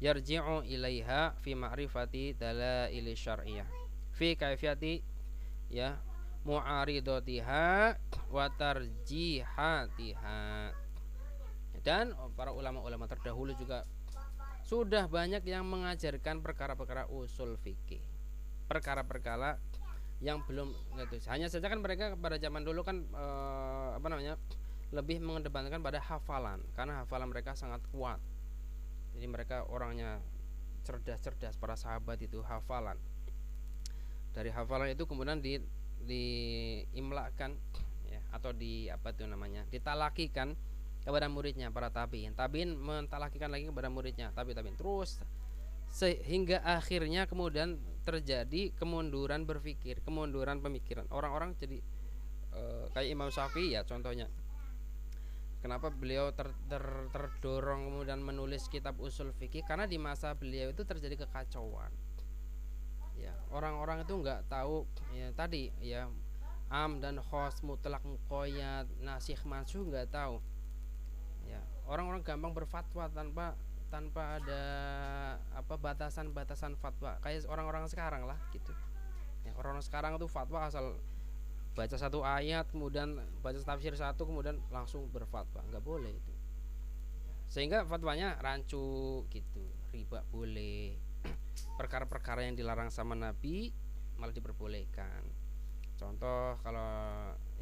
yarji'u ilaiha fi ma'rifati dalail syar'iyyah fi kaifiyati, ya, mu'aridatiha wa tarjihatiha. Dan para ulama-ulama terdahulu juga sudah banyak yang mengajarkan perkara-perkara usul fikih, perkara-perkara yang belum gitu. Hanya saja kan mereka pada zaman dulu kan lebih mengedepankan pada hafalan, karena hafalan mereka sangat kuat. Jadi mereka orangnya cerdas-cerdas, para sahabat itu hafalan. Dari hafalan itu kemudian diimlakan, ya, atau ditalakikan kepada muridnya, para tabiin mentalakikan lagi kepada muridnya, tabiin terus, sehingga akhirnya kemudian terjadi kemunduran berpikir, kemunduran pemikiran. Orang-orang jadi kayak Imam Syafi'i ya contohnya. Kenapa beliau terdorong kemudian menulis kitab usul fikih? Karena di masa beliau itu terjadi kekacauan. Ya, orang-orang itu nggak tahu, ya, tadi ya, am dan khos, mutlak, muqayyad, nasikh, mansukh, nggak tahu. Ya, orang-orang gampang berfatwa tanpa ada batasan-batasan fatwa, kayak orang-orang sekarang lah gitu. Ya, orang-orang sekarang itu fatwa asal baca satu ayat, kemudian baca tafsir satu, kemudian langsung berfatwa. Nggak boleh itu. Sehingga fatwanya rancu gitu, riba boleh, perkara-perkara yang dilarang sama Nabi malah diperbolehkan. Contoh kalau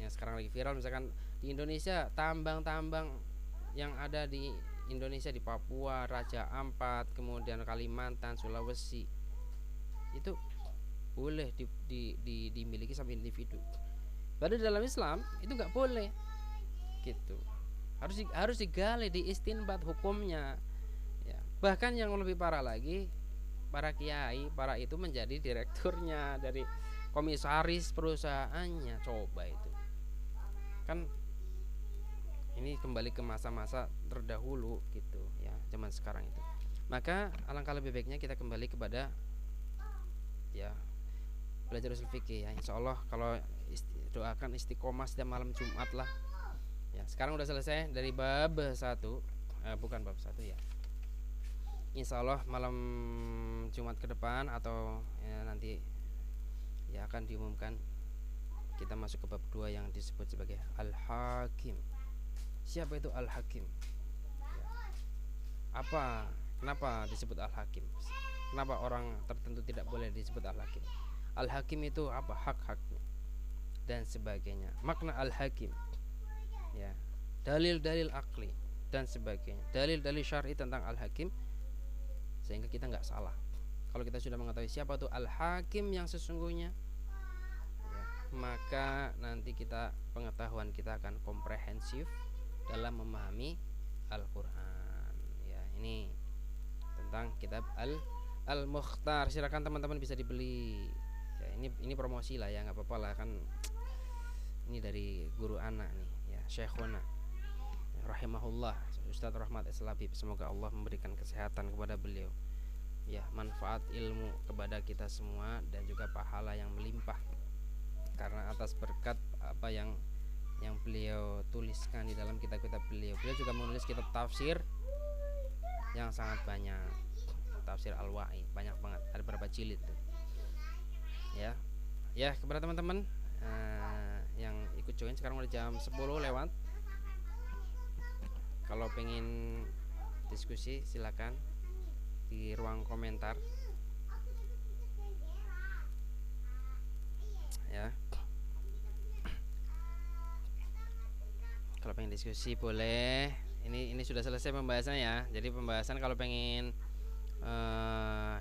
yang sekarang lagi viral misalkan di Indonesia, tambang-tambang yang ada di Indonesia, di Papua, Raja Ampat, kemudian Kalimantan, Sulawesi, itu boleh dimiliki sama individu. Padahal dalam Islam itu nggak boleh gitu. Harus digali, diistinbat hukumnya. Ya. Bahkan yang lebih parah lagi, para kiai, para itu menjadi direkturnya, dari komisaris perusahaannya. Coba itu kan, ini kembali ke masa-masa terdahulu gitu ya, zaman sekarang itu. Maka alangkah lebih baiknya kita kembali kepada, ya, belajar usul fikih ya. Insyaallah kalau doakan istiqomah setiap malam Jumat lah. Ya, sekarang udah selesai dari bab 1, bukan bab 1 ya. Insyaallah malam Jumat ke depan atau ya, nanti ya akan diumumkan, kita masuk ke bab 2 yang disebut sebagai Al-Hakim. Siapa itu Al-Hakim? Ya. Kenapa disebut Al-Hakim? Kenapa orang tertentu tidak boleh disebut Al-Hakim? Al-Hakim itu apa? Hak-haknya dan sebagainya. Makna Al-Hakim, ya, dalil-dalil akli dan sebagainya, dalil-dalil syar'i tentang Al-Hakim, sehingga kita nggak salah. Kalau kita sudah mengetahui siapa tuh Al-Hakim yang sesungguhnya, ya, maka nanti pengetahuan kita akan komprehensif dalam memahami Al-Qur'an. Ya, ini tentang kitab Al-Mukhtar. Silakan teman-teman bisa dibeli. Ya, ini promosi lah ya, nggak apa-apa lah kan. Ini dari guru anak nih, ya, Syekhuna rahimahullah, Ustadz Rahmat Islabib. Semoga Allah memberikan kesehatan kepada beliau, ya, manfaat ilmu kepada kita semua dan juga pahala yang melimpah karena atas berkat apa yang beliau tuliskan di dalam kitab-kitab beliau. Beliau juga menulis kitab tafsir yang sangat banyak, tafsir Al-Wa'i, banyak banget, ada berapa jilid tuh. Ya kepada teman-teman yang ikut join, sekarang udah jam 10 lewat. Kalau pengen diskusi silakan di ruang komentar, ya. Kalau pengen diskusi boleh. Ini sudah selesai pembahasannya ya. Jadi pembahasan kalau pengen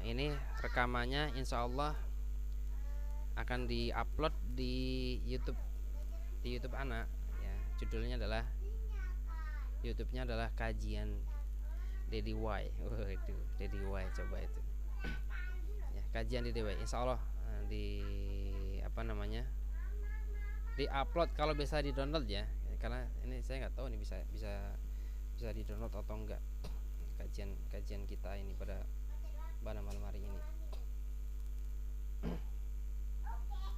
ini rekamannya insya Allah akan diupload di YouTube anak, ya. Judulnya adalah YouTube-nya adalah kajian Dedi Y. Itu Dedi Y, coba itu. Ya, kajian Dedi Y. Insya Allah di di-upload kalau bisa di-download ya. Karena ini saya nggak tahu nih bisa di-download atau enggak kajian kita ini pada malam hari ini.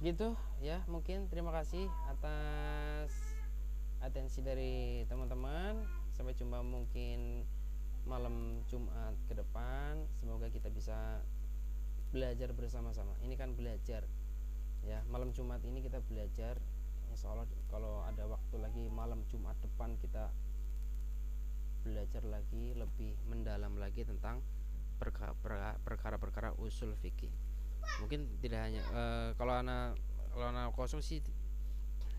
Gitu ya, mungkin terima kasih atas atensi dari teman-teman. Sampai jumpa mungkin malam Jumat ke depan. Semoga kita bisa belajar bersama-sama. Ini kan belajar ya, malam Jumat ini kita belajar. Insya Allah kalau ada waktu lagi malam Jumat depan kita belajar lagi lebih mendalam lagi tentang perkara-perkara usul fikih. Mungkin tidak hanya kalau anak kosong sih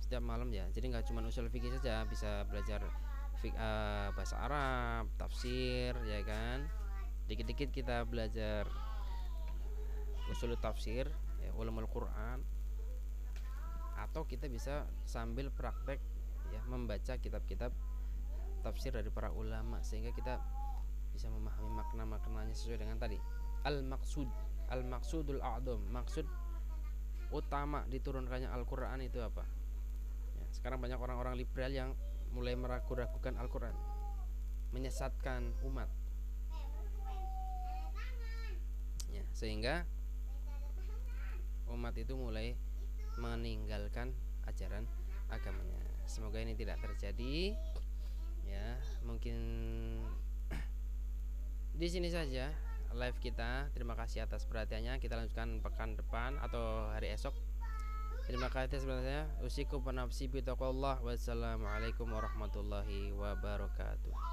setiap malam ya, jadi nggak cuma usul fikih saja, bisa belajar bahasa Arab, tafsir, ya kan. Dikit-dikit kita belajar usul tafsir, ya, ulumul Quran, atau kita bisa sambil praktek ya membaca kitab-kitab tafsir dari para ulama sehingga kita bisa memahami makna-maknanya sesuai dengan tadi al-maqsudul a'dham, maksud utama diturunkannya Al-Qur'an itu apa ya. Sekarang banyak orang-orang liberal yang mulai meragukan Al-Qur'an, menyesatkan umat ya, sehingga umat itu mulai meninggalkan ajaran agamanya. Semoga ini tidak terjadi ya. Mungkin di sini saja live kita. Terima kasih atas perhatiannya. Kita lanjutkan pekan depan atau hari esok. Terima kasih sebenarnya. Usikum wa nafsi bi taqwallah. Wassalamualaikum warahmatullahi wabarakatuh.